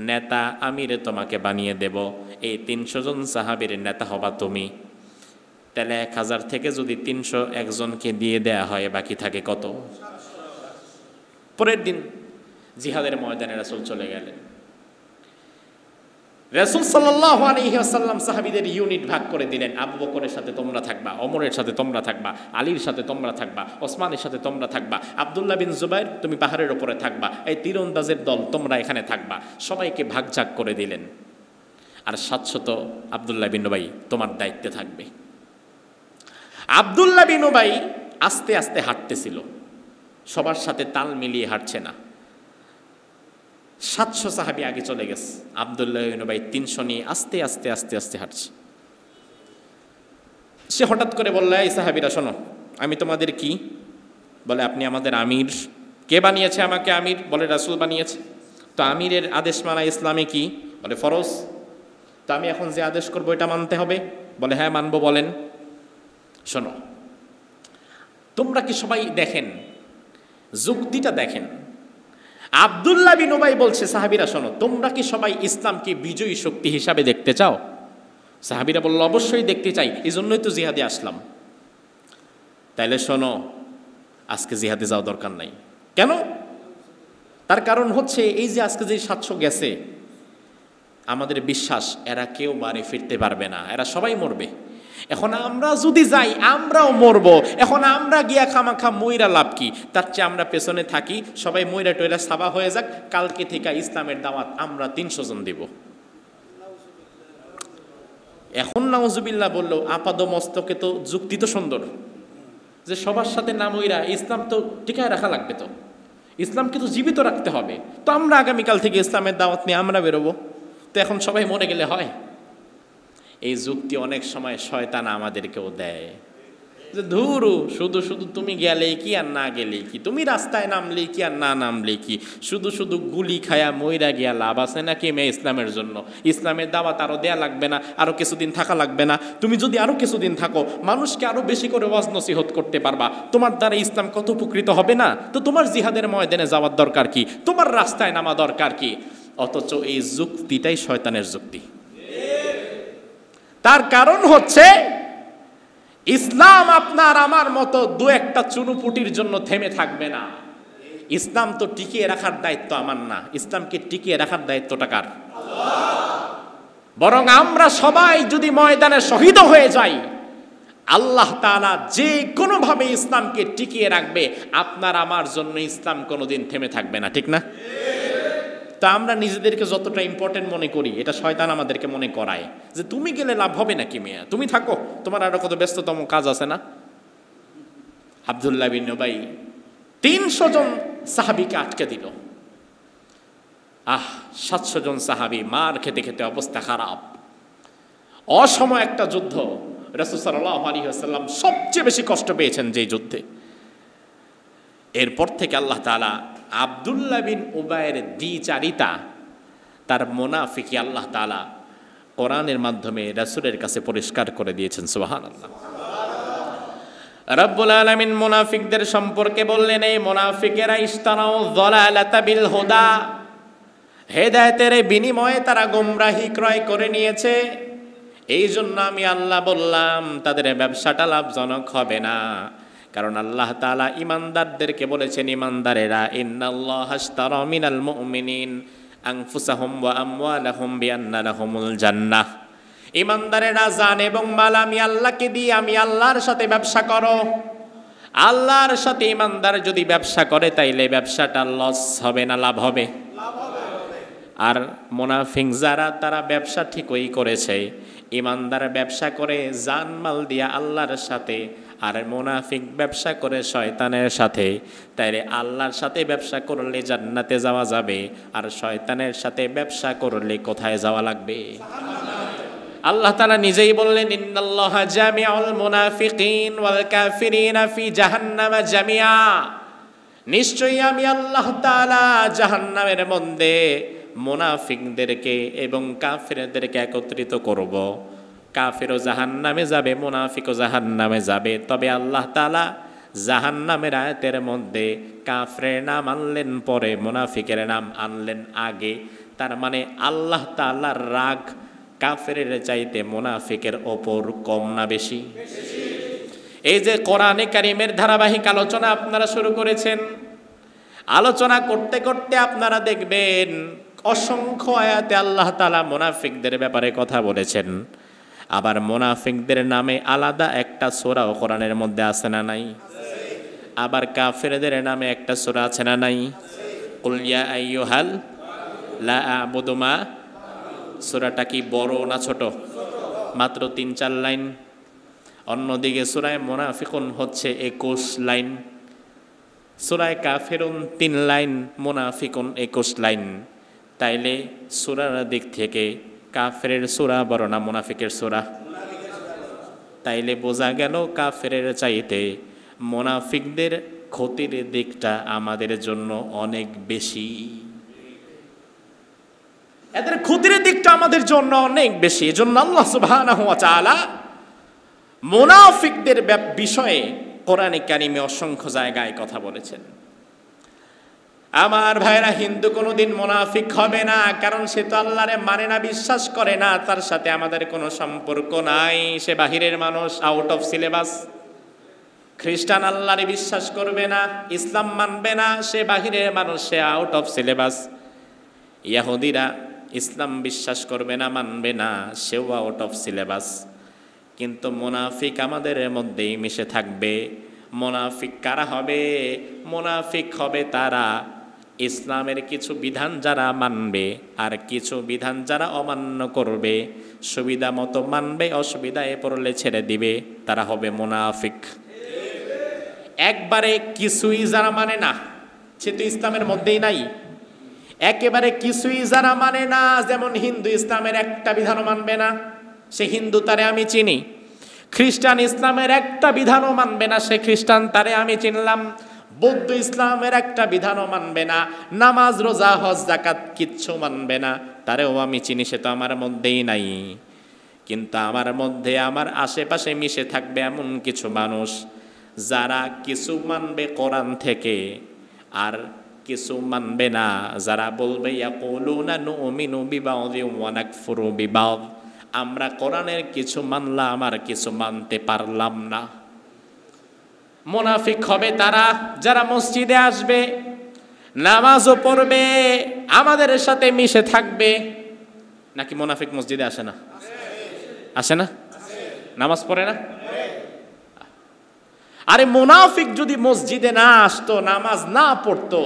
নেতা আমির তোমাকে বানিয়ে দেব। এই 300 জন সাহাবীর নেতা হবা তুমি। তাহলে 1000 থেকে যদি 301 জনকে দিয়ে দেয়া হয়, বাকি থাকে কত? পরের দিন জিহাদের ময়দানে রাসূল চলে গেলেন। রাসূল সাল্লাল্লাহু আলাইহি ওয়াসাল্লাম সাহাবীদের ইউনিট ভাগ করে দিলেন। আবু বকরের সাথে তোমরা থাকবা, ওমরের সাথে তোমরা থাকবা, আলীর সাথে তোমরা থাকবা, ওসমানের সাথে তোমরা থাকবা, আব্দুল্লাহ বিন জুবাইর তুমি পাহাড়ের উপরে থাকবা, এই তীরন্দাজের দল তোমরা এখানে থাকবা। সবাইকে ভাগ করে দিলেন। আর 700 আব্দুল্লাহ বিন উবাই তোমার দায়িত্বে থাকবে। আব্দুল্লাহ বিন উবাই আস্তে আস্তে হাঁটতেছিল, সবার সাথে তাল মিলিয়ে হাঁটছে না। 700 সাহাবী আগে চলে গেছে, আব্দুল্লাহ বিন উবাই 300 নিয়ে আস্তে আস্তে আস্তে আস্তে হাঁটছে। সে হঠাৎ করে বলল, এই সাহাবীরা শোনো, আমি তোমাদের কি? বলে, আপনি আমাদের আমির। কে বানিয়েছে আমাকে আমির? বলে, রাসূল বানিয়েছে। তো আমিরের আদেশ মানা ইসলামে কি? বলে, ফরজ। তো আমি এখন যে আদেশ করবো এটা মানতে হবে? বলে, হ্যাঁ মানবো। বলেন। শোনো, তোমরা কি সবাই দেখেন, যুক্তিটা দেখেন। আব্দুল্লাহ বিন উবাই বলছে, সাহাবীরা শোনো, তোমরা কি সবাই ইসলামকে বিজয়ী শক্তি হিসাবে দেখতে চাও? সাহাবীরা বলল, অবশ্যই দেখতে চাই, এই জন্যই তো জিহাদে আসলাম। তাইলে শোনো, আজকে জিহাদে যাওয়া দরকার নাই। কেন? তার কারণ হচ্ছে, এই যে আজকে যে 700 গেছে, আমাদের বিশ্বাস এরা কেউ বাড়ি ফিরতে পারবে না, এরা সবাই মরবে। এখন আমরা যদি যাই, আমরাও মরবো। এখন আমরা গিয়া খামাখা মইরা লাভ কি? তার চেয়ে আমরা পেছনে থাকি, সবাই মইরা টইরা সাবা হয়ে যাক। কালকে থেকে ইসলামের দাওয়াত আমরা 300 জন দিব। এখন নাউজুবিল্লাহ বললো, আপাদ মস্তকে তো যুক্তি তো সুন্দর, যে সবার সাথে না মইরা ইসলাম তো টিকায় রাখা লাগবে, তো ইসলামকে তো জীবিত রাখতে হবে। তো আমরা আগামীকাল থেকে ইসলামের দাওয়াত নিয়ে আমরা বেরোবো। তো এখন সবাই মরে গেলে হয়? এই যুক্তি অনেক সময় শয়তান আমাদেরকেও দেয়, যে ধুরু, শুধু শুধু তুমি গেলে কি আর না গেলে কি, তুমি রাস্তায় নামলে কি আর না নামলে কি, শুধু শুধু গুলি খায়া মইরা গিয়া লাভ আছে নাকি? মেয়ে ইসলামের জন্য ইসলামের দাওয়াত আরো দেয়া লাগবে না? আরো কিছুদিন থাকা লাগবে না? তুমি যদি আরো কিছুদিন থাকো, মানুষকে আরো বেশি করে ওয়াজ নসিহত করতে পারবা, তোমার দ্বারা ইসলাম কত উপকৃত হবে না? তো তোমার জিহাদের ময়দানে যাওয়ার দরকার কি? তোমার রাস্তায় নামা দরকার কি? অথচ এই যুক্তিটাই শয়তানের যুক্তি। তার কারণ হচ্ছে, ইসলাম আপনার আমার মতো দু একটা চুনুপুটির জন্য থেমে থাকবে না। ইসলাম তো টিকিয়ে রাখার দায়িত্ব আমার না, ইসলামকে টিকিয়ে রাখার দায়িত্বটা কার? বরং আমরা সবাই যদি ময়দানে শহীদ হয়ে যাই, আল্লাহ তাআলা যে কোনোভাবে ইসলামকে টিকিয়ে রাখবে। আপনার আমার জন্য ইসলাম কোনোদিন থেমে থাকবে না, ঠিক না? তা আমরা নিজেদেরকে যতটা ইম্পর্টেন্ট মনে করি, এটা শয়তান আমাদেরকে মনে করায় যে তুমি গেলে লাভ হবে নাকি মেয়া, তুমি থাকো, তোমার আরো কত ব্যস্ততম কাজ আছে না। আব্দুল্লাহ বিন উবাই 300 জন সাহাবীকে আটকে দিল। 700 জন সাহাবী মার খেতে খেতে অবস্থা খারাপ। অসময় একটা যুদ্ধ, রাসূল সাল্লাল্লাহু আলাইহি ওয়াসাল্লাম সবচেয়ে বেশি কষ্ট পেয়েছেন যে যুদ্ধে। এরপর থেকে আল্লাহ তাআলা আব্দুল্লাহ বিন উবাইয়ের দ্বিচারিতা, তার মুনাফিকি আল্লাহ তাআলা কোরআনের মাধ্যমে রাসূলের কাছে পরিষ্কার করে দিয়েছেন। সুবহানাল্লাহ। রব্বুল আলামিন মুনাফিকদের সম্পর্কে বললেন, এই মুনাফিকেরা ইশতারাউ যালালাতা বিল হুদা, হেদায়েতের বিনিময়ে তারা গোমরাহি ক্রয় করে নিয়েছে। এই জন্য আমি আল্লাহ বললাম তাদের ব্যবসাটা লাভজনক হবে না। কারণ আল্লাহ তাআলা ঈমানদারদেরকে বলেছেন, ঈমানদারেরা, ইন্নাল্লাহা আশতারা মিনাল মুমিনিন আনফুসাহুম ওয়া আমওয়ালাহুম বিআন্না লাহুমুল জান্নাহ। ঈমানদারেরা জান এবং মাল আমি আল্লাহকে দিই, আমি আল্লাহর সাথে ব্যবসা করো। আল্লাহর সাথে ঈমানদার যদি ব্যবসা করে, তাইলে ব্যবসাটা লস হবে না লাভ হবে? আর মুনাফিক যারা, তারা ব্যবসা ঠিকই করেছে। ঈমানদার ব্যবসা করে জানমাল দিয়া আল্লাহর সাথে, আর মুনাফিক ব্যবসা করে শয়তানের সাথে। তাইলে আল্লাহর সাথে ব্যবসা করলে জান্নাতে যাওয়া যাবে, আর শয়তানের সাথে ব্যবসা করলে কোথায় যাওয়া লাগবে? আল্লাহ তাআলা নিজেই বললেন, ইন্নাল্লাহা জামিউল মুনাফিকিন ওয়াল কাফিরিনা ফি জাহান্নামা জামিয়া। নিশ্চয়ই আমি আল্লাহ তাআলা জাহান্নামের মধ্যে মুনাফিকদেরকে এবং কাফিরদেরকে একত্রিত করব। কাফিরও জাহান্নামে যাবে, মুনাফিকও জাহান্নামে যাবে। তবে আল্লাহ তাআলা জাহান্নামের আয়াতের মধ্যে কাফিরের নাম আনলেন পরে, মুনাফিকের নাম আনলেন আগে। তার মানে আল্লাহ তাআলার রাগ কাফিরের চাইতে মুনাফিকের ওপর কম না বেশি? এই যে কোরআনে কারিমের ধারাবাহিক আলোচনা আপনারা শুরু করেছেন, আলোচনা করতে করতে আপনারা দেখবেন অসংখ্য আয়াতে আল্লাহ তাআলা মুনাফিকদের ব্যাপারে কথা বলেছেন। আবার মুনাফিকদের নামে আলাদা একটা সূরা কোরআনের মধ্যে আছে না নাই? আবার কাফিরদের নামে একটা সূরা আছে না নাই? কুল ইয়া আইয়ুহাল লা আ'বুদু মা। সূরাটা কি বড় না ছোট? মাত্র ৩-৪ লাইন। অন্যদিকে সূরায়ে মুনাফিকুন হচ্ছে ২১ লাইন, সূরায়ে কাফিরুন ৩ লাইন, মুনাফিকুন ২১ লাইন। তাইলে সূরার দিক থেকে কাফিরের সূরা বড় না মুনাফিকের সূরা? তাইলে বোঝা গেল কাফিরের চাইতে মুনাফিকদের ক্ষতির দিকটা আমাদের জন্য অনেক বেশি। এদের ক্ষতির দিকটা আমাদের জন্য অনেক বেশি। এজন্য আল্লাহ সুবহানাহু ওয়া তাআলা মুনাফিকদের বিষয়ে কোরআনে কারিমে অসংখ্য জায়গায় কথা বলেছেন। আমার ভাইরা, হিন্দু কোনোদিন মুনাফিক হবে না, কারণ সে তো আল্লাহরে মানে না, বিশ্বাস করে না, তার সাথে আমাদের কোনো সম্পর্ক নাই, সে বাহিরের মানুষ, আউট অফ সিলেবাস। খ্রিস্টান আল্লাহরে বিশ্বাস করবে না, ইসলাম মানবে না, সে বাহিরের মানুষ, সে আউট অফ সিলেবাস। ইহুদিরা ইসলাম বিশ্বাস করবে না, মানবে না, সেও আউট অফ সিলেবাস। কিন্তু মুনাফিক আমাদের মধ্যেই মিশে থাকবে। মুনাফিক কারা হবে? মুনাফিক হবে তারা ইসলামের কিছু বিধান যারা মানবে আর কিছু বিধান যারা অমান্য করবে, সুবিধা মতো মানবে, অসুবিধায় পড়লে ছেড়ে দিবে, তারা হবে মুনাফিক। একবারে কিছুই যারা মানে না, সে তো ইসলামের মধ্যেই নাই। একেবারে কিছুই যারা মানে না, যেমন হিন্দু ইসলামের একটা বিধানও মানবে না, সে হিন্দু, তারে আমি চিনি। খ্রিস্টান ইসলামের একটা বিধানও মানবে না, সে খ্রিস্টান, তারে আমি চিনলাম। বৌদ্ধ ইসলামের একটা বিধানও মানবে না, নামাজ রোজা হজ যাকাত কিচ্ছু মানবে না, তারেও আমি চিনি, সে তো আমার মধ্যেই নাই। কিন্তু আমার মধ্যে, আমার আশেপাশে মিশে থাকবে এমন কিছু মানুষ যারা কিছু মানবে কোরআন থেকে আর কিছু মানবে না, যারা বলবে ইয়াকুলুনা নুমিনু বিবাযি ওয়া নাকফুরু বিবায, আমরা কোরআনের কিছু মানলাম আর কিছু মানতে পারলাম না। মুনাফিক হবে তারা যারা মসজিদে আসবে, নামাজও পড়বে, আমাদের সাথে মিশে থাকবে। নাকি মুনাফিক মসজিদে আসে না? আসে না? নামাজ পড়ে না? আরে মুনাফিক যদি মসজিদে না আসতো, নামাজ না পড়তো,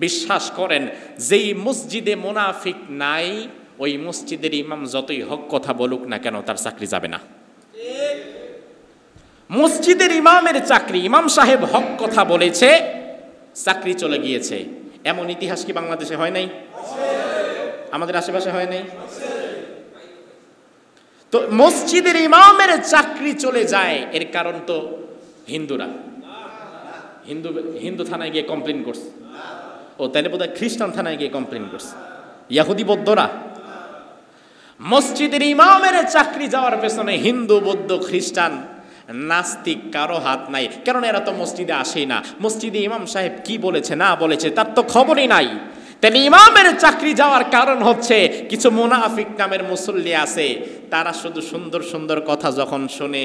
বিশ্বাস করেন যেই মসজিদে মুনাফিক নাই, ওই মসজিদের ইমাম যতই হক কথা বলুক না কেন, তার চাকরি যাবে না। মসজিদের ইমামের চাকরি, ইমাম সাহেব হক কথা বলেছে, চাকরি চলে গিয়েছে, এমন ইতিহাস কি বাংলাদেশে হয় নাই? আমাদের আশেপাশে হয় নাই? তো মসজিদের ইমামের চাকরি চলে যায়, এর কারণ তো হিন্দুরা। হিন্দু থানায় গিয়ে কমপ্লেন করছে, ও তাইলে বোধহয় খ্রিস্টান থানায় গিয়ে কমপ্লেন করছে, ইহুদি বৌদ্ধরা। মসজিদের ইমামের চাকরি যাওয়ার পেছনে হিন্দু, বৌদ্ধ, খ্রিস্টান, নাস্তিক কারো হাত নাই, কারণ এরা তো মসজিদে আসেই না। মসজিদে ইমাম সাহেব কি বলেছে না বলেছে তার তো খবরই নাই। তাহলে ইমামের চাকরি যাওয়ার কারণ হচ্ছে কিছু মুনাফিক নামের মুসল্লি আছে, তারা শুধু সুন্দর সুন্দর কথা যখন শুনে,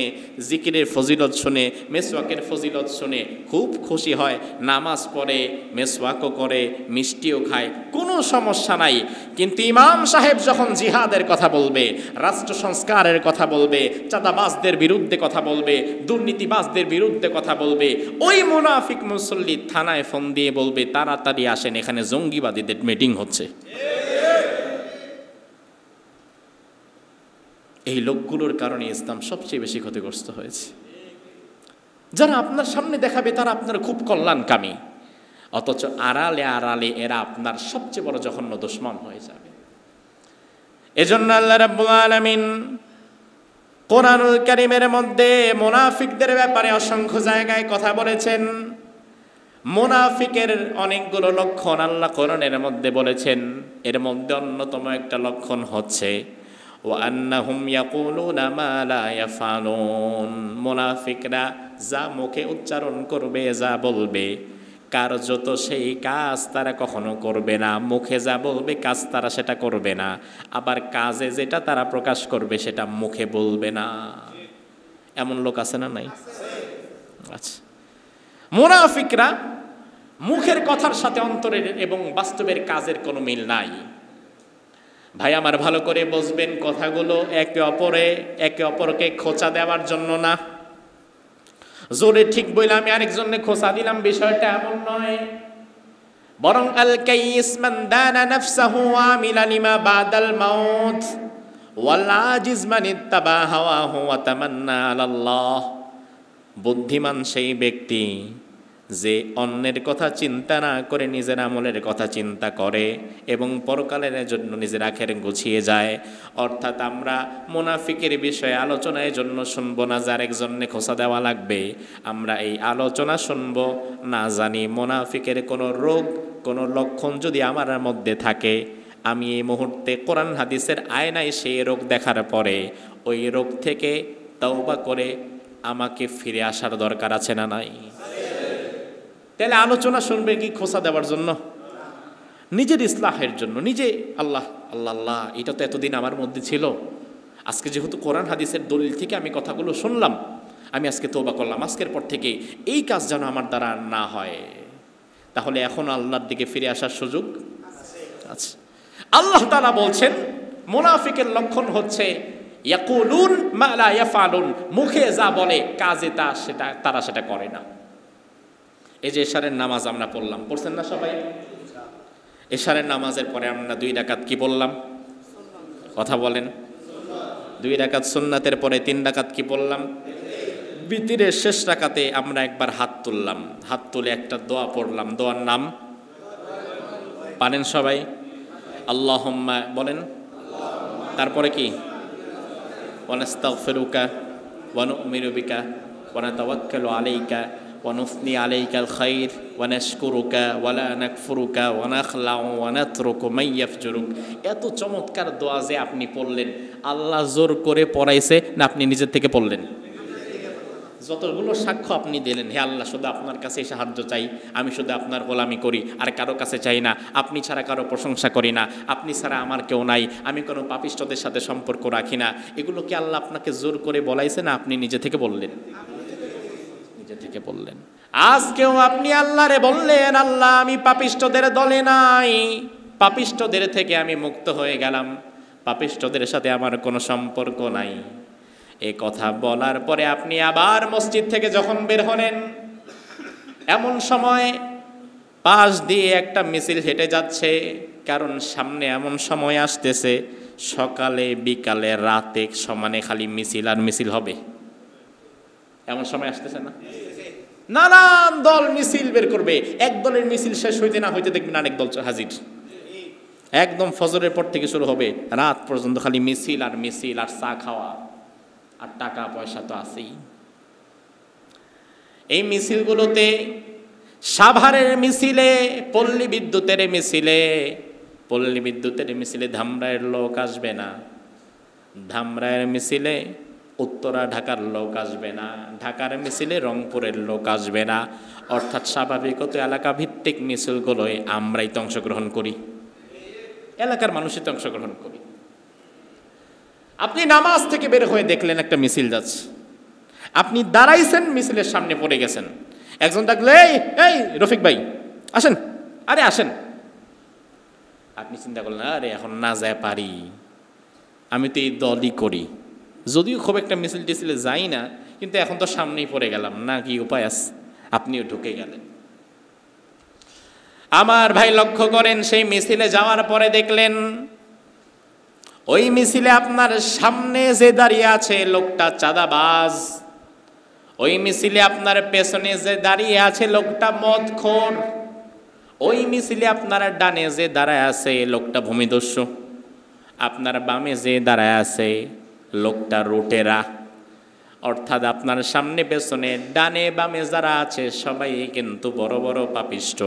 জিকিরের ফজিলত শুনে, মেসওয়াকের ফজিলত শুনে খুব খুশি হয়, নামাজ পড়ে, মেসওয়াকও করে, মিষ্টিও খায়, কোনো সমস্যা নাই। কিন্তু ইমাম সাহেব যখন জিহাদের কথা বলবে, রাষ্ট্র সংস্কারের কথা বলবে, চাঁদাবাজদের বিরুদ্ধে কথা বলবে, দুর্নীতিবাজদের বিরুদ্ধে কথা বলবে, ওই মুনাফিক মুসল্লি থানায় ফোন দিয়ে বলবে তাড়াতাড়ি আসেন, এখানে জঙ্গিবাদীদের মিটিং হচ্ছে। এই লোকগুলোর কারণে ইসলাম সবচেয়ে বেশি ক্ষতিগ্রস্ত হয়েছে। যারা আপনার সামনে দেখাবে তারা আপনার খুব কল্যাণকামী, অথচ আড়ালে আড়ালে এরা আপনার সবচেয়ে বড় জঘন্য দুশমন হয়ে যাবে। এজন্য আল্লাহ রাব্বুল আলামিন কোরআনুল কারীমের মধ্যে মুনাফিকদের ব্যাপারে অসংখ্য জায়গায় কথা বলেছেন। মুনাফিকের অনেকগুলো লক্ষণ আল্লাহ কোরআনের মধ্যে বলেছেন। এর মধ্যে অন্যতম একটা লক্ষণ হচ্ছে ওয়া আন্নাহুম ইয়াকুলুনা মা লা ইয়াফালুন। মুনাফিকরা যা মুখে উচ্চারণ করবে, যা বলবে, কার্যত সেই কাজ তারা কখনো করবে না। মুখে যা বলবে কাজ তারা সেটা করবে না, আবার কাজে যেটা তারা প্রকাশ করবে সেটা মুখে বলবে না। এমন লোক আছে না নাই? আচ্ছা, মুনাফিকরা মুখের কথার সাথে অন্তরের এবং বাস্তবের কাজের কোনো মিল নাই। ভাই আমার ভালো করে বুঝবেন কথাগুলো, একে অপরকে খোঁচা দেওয়ার জন্য না। জোরে ঠিক বইলে আমি আরেকজনকে খোঁচা দিলাম, বিষয়টা এমন নয়। বরং আল কাইয়িস মান দানা নাফসাহু আমিলা লিমা বাদাল মাউত ওয়াল আজিজ মান ইত্তাবা হাওয়াহু ওয়া তামান্না আলাল্লাহ। বুদ্ধিমান সেই ব্যক্তি যে অন্যের কথা চিন্তা না করে নিজের আমলের কথা চিন্তা করে এবং পরকালের জন্য নিজের আখের গুছিয়ে যায়। অর্থাৎ আমরা মুনাফিকের বিষয়ে আলোচনার জন্য শুনবো না যে আরেকজনকে খোঁচা দেওয়া লাগবে, আমরা এই আলোচনা শুনবো না জানি মুনাফিকের কোনো রোগ, কোনো লক্ষণ যদি আমার মধ্যে থাকে, আমি এই মুহূর্তে কোরআন হাদিসের আয়নায় সেই রোগ দেখার পরে ওই রোগ থেকে তওবা করে আমাকে ফিরে আসার দরকার আছে না নাই? তাহলে আলোচনা শুনবে কি খোঁচা দেওয়ার জন্য? নিজের ইসলাহের জন্য, নিজে আল্লাহ আল্লাহ আল্লাহ এটা তো এতদিন আমার মধ্যে ছিল, আজকে যেহেতু কোরআন হাদিসের দলিল থেকে আমি কথাগুলো শুনলাম, আমি আজকে তওবা করলাম, আজকের পর থেকে এই কাজ যেন আমার দ্বারা না হয়। তাহলে এখন আল্লাহর দিকে ফিরে আসার সুযোগ আছে। আল্লাহ তাআলা বলছেন মুনাফিকের লক্ষণ হচ্ছে ইয়াকুলুন মা লা ইয়াফালুন, মুখে যা বলে কাজে তারা সেটা করে না। এই যে এশারের নামাজ আমরা পড়ছেন না সবাই? এশারের নামাজের পরে আমরা 2 রাকাত কি পড়লাম? কথা বলেন। 2 রাকাত সুন্নাতের পরে 3 রাকাত কি পড়লাম? বিতিরের শেষ রাকাতে আমরা একবার হাত তুললাম, হাত তুলে একটা দোয়া পড়লাম। দোয়ার নাম পারেন সবাই? আল্লাহুম্মা বলেন। তারপরে কি? ওয়া নাস্তাগফিরুকা ওয়া নু'মিনু বিকা ওয়া নাতাওয়াক্কালু আলাইকা ওয়া নুসনি আলাইকাল খায়র ওয়া নাশকুরুকা ওয়া লা নাকফুরুকা ওয়া নাখলাউ ওয়া নাতরুকু মান ইয়াফজুরুক। এত চমৎকার দোয়া যে আপনি পড়লেন, আল্লাহ জোর করে পড়াইছে না আপনি নিজের থেকে পড়লেন? যতগুলো সাক্ষ্য আপনি দিলেন, হে আল্লাহ শুধু আপনার কাছে সাহায্য চাই, আমি শুধু আপনার গোলামি করি, আর কারো কাছে চাই না, আপনি ছাড়া কারো প্রশংসা করি না, আপনি ছাড়া আমার কেউ নাই, আমি কোনো পাপিষ্ঠদের সাথে সম্পর্ক রাখি না, এগুলো কি আল্লাহ আপনাকে জোর করে বলাইছে না আপনি নিজে থেকে বললেন? নিজে থেকে বললেন। আজকেও আপনি আল্লাহরে বললেন, আল্লাহ আমি পাপিষ্ঠদের দলে নাই, পাপিষ্ঠদের থেকে আমি মুক্ত হয়ে গেলাম, পাপিষ্ঠদের সাথে আমার কোনো সম্পর্ক নাই। এই কথা বলার পরে আপনি আবার মসজিদ থেকে যখন বের হলেন, এমন সময় পাশ দিয়ে একটা মিছিল হেঁটে যাচ্ছে, কারণ সামনে এমন সময় আসতেছে সকালে বিকালে রাতে সমানে খালি মিছিল আর মিছিল হবে। এমন সময় আসতেছে না? নানান দল মিছিল বের করবে, এক দলের মিছিল শেষ হইতে না হইতে দেখবেন আরেক দল হাজির। একদম ফজরের পর থেকে শুরু হবে, রাত পর্যন্ত খালি মিছিল আর মিছিল আর চা খাওয়া আর টাকা পয়সা তো আছেই। এই মিছিলগুলোতে সাভারের মিছিলে, পল্লী বিদ্যুতের মিছিলে ধামরাইয়ের লোক আসবে না, ধামরাইয়ের মিছিলে উত্তরা ঢাকার লোক আসবে না, ঢাকার মিছিলে রংপুরের লোক আসবে না। অর্থাৎ স্বাভাবিকত এলাকা ভিত্তিক মিছিলগুলোয় আমরাই তো অংশগ্রহণ করি, এলাকার মানুষই তো অংশগ্রহণ করি। আপনি নামাজ থেকে বের হয়ে দেখলেন একটা মিছিল যাচ্ছে, আপনি দাঁড়াইছেন, মিছিলের সামনে পড়ে গেছেন, একজন ডাকলে এই রফিক ভাই আসেন, আরে আসেন। আপনি চিন্তা করলেন আরে এখন না যায় পারি, আমি তো এই দলই করি, যদিও খুব একটা মিছিল টিছিলে যাই না, কিন্তু এখন তো সামনেই পড়ে গেলাম, না কি উপায় আছে? আপনিও ঢুকে গেলেন। আমার ভাই লক্ষ্য করেন, সেই মিছিলে যাওয়ার পরে দেখলেন ওই মিছিলে আপনার সামনে যে দাঁড়িয়ে আছে লোকটা চাঁদাবাজ, ওই মিছিলে আপনার পেছনে যে দাঁড়িয়ে আছে লোকটা মদখোর, ওই মিছিলে আপনার ডানে যে দাঁড়ায় আছে লোকটা ভূমিদস্যু, আপনার বামে যে দাঁড়ায় আছে লোকটা রুটেরা। অর্থাৎ আপনার সামনে পেছনে ডানে বামে যারা আছে সবাই কিন্তু বড় বড় পাপিষ্ঠ।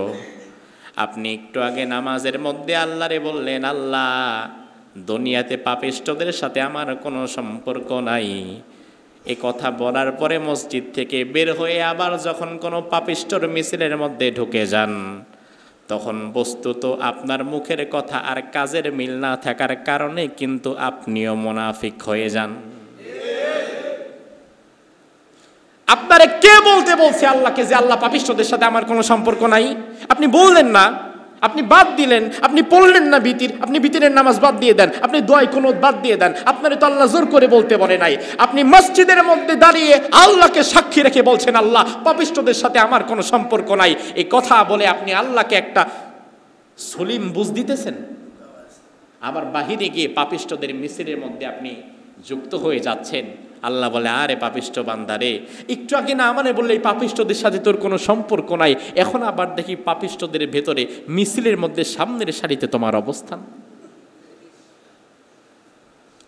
আপনি একটু আগে নামাজের মধ্যে আল্লাহরে বললেন, আল্লাহ দুনিয়াতে পাপিষ্ঠদের সাথে আমার কোনো সম্পর্ক নাই। এ কথা বলার পরে মসজিদ থেকে বের হয়ে আবার যখন কোনো পাপিষ্ঠর মিছিলের মধ্যে ঢুকে যান, তখন বস্তুত আপনার মুখের কথা আর কাজের মিল না থাকার কারণে কিন্তু আপনিও মুনাফিক হয়ে যান। আপনারে কে বলতে বলছে আল্লাহকে যে আল্লাহ পাপিষ্ঠদের সাথে আমার কোনো সম্পর্ক নাই? আপনি বললেন না, আপনি বাদ দিলেন, আপনি পড়লেন না বিতির, আপনি বিতিরের নামাজ বাদ দিয়ে দেন, আপনি দোয়াই কুনুত বাদ দিয়ে দেন। আপনারে তো আল্লাহ জোর করে বলতে বলে নাই। আপনি মসজিদের মধ্যে দাঁড়িয়ে আল্লাহকে সাক্ষী রেখে বলছেন, আল্লাহ পাপিষ্ঠদের সাথে আমার কোনো সম্পর্ক নাই। এই কথা বলে আপনি আল্লাহকে একটা সলিম বুঝ দিতেছেন। আবার বাহিরে গিয়ে পাপিষ্ঠদের মিছিলের মধ্যে আপনি যুক্ত হয়ে যাচ্ছেন। আল্লাহ বলে, আরে পাপিষ্ঠ বান্দারে, একটু আগে না মানে বললে এই পাপিষ্ঠদের সাথে তোর কোনো সম্পর্ক নাই, এখন আবার দেখি পাপিষ্ঠদের ভেতরে মিছিলের মধ্যে সামনের সারিতে তোমার অবস্থান।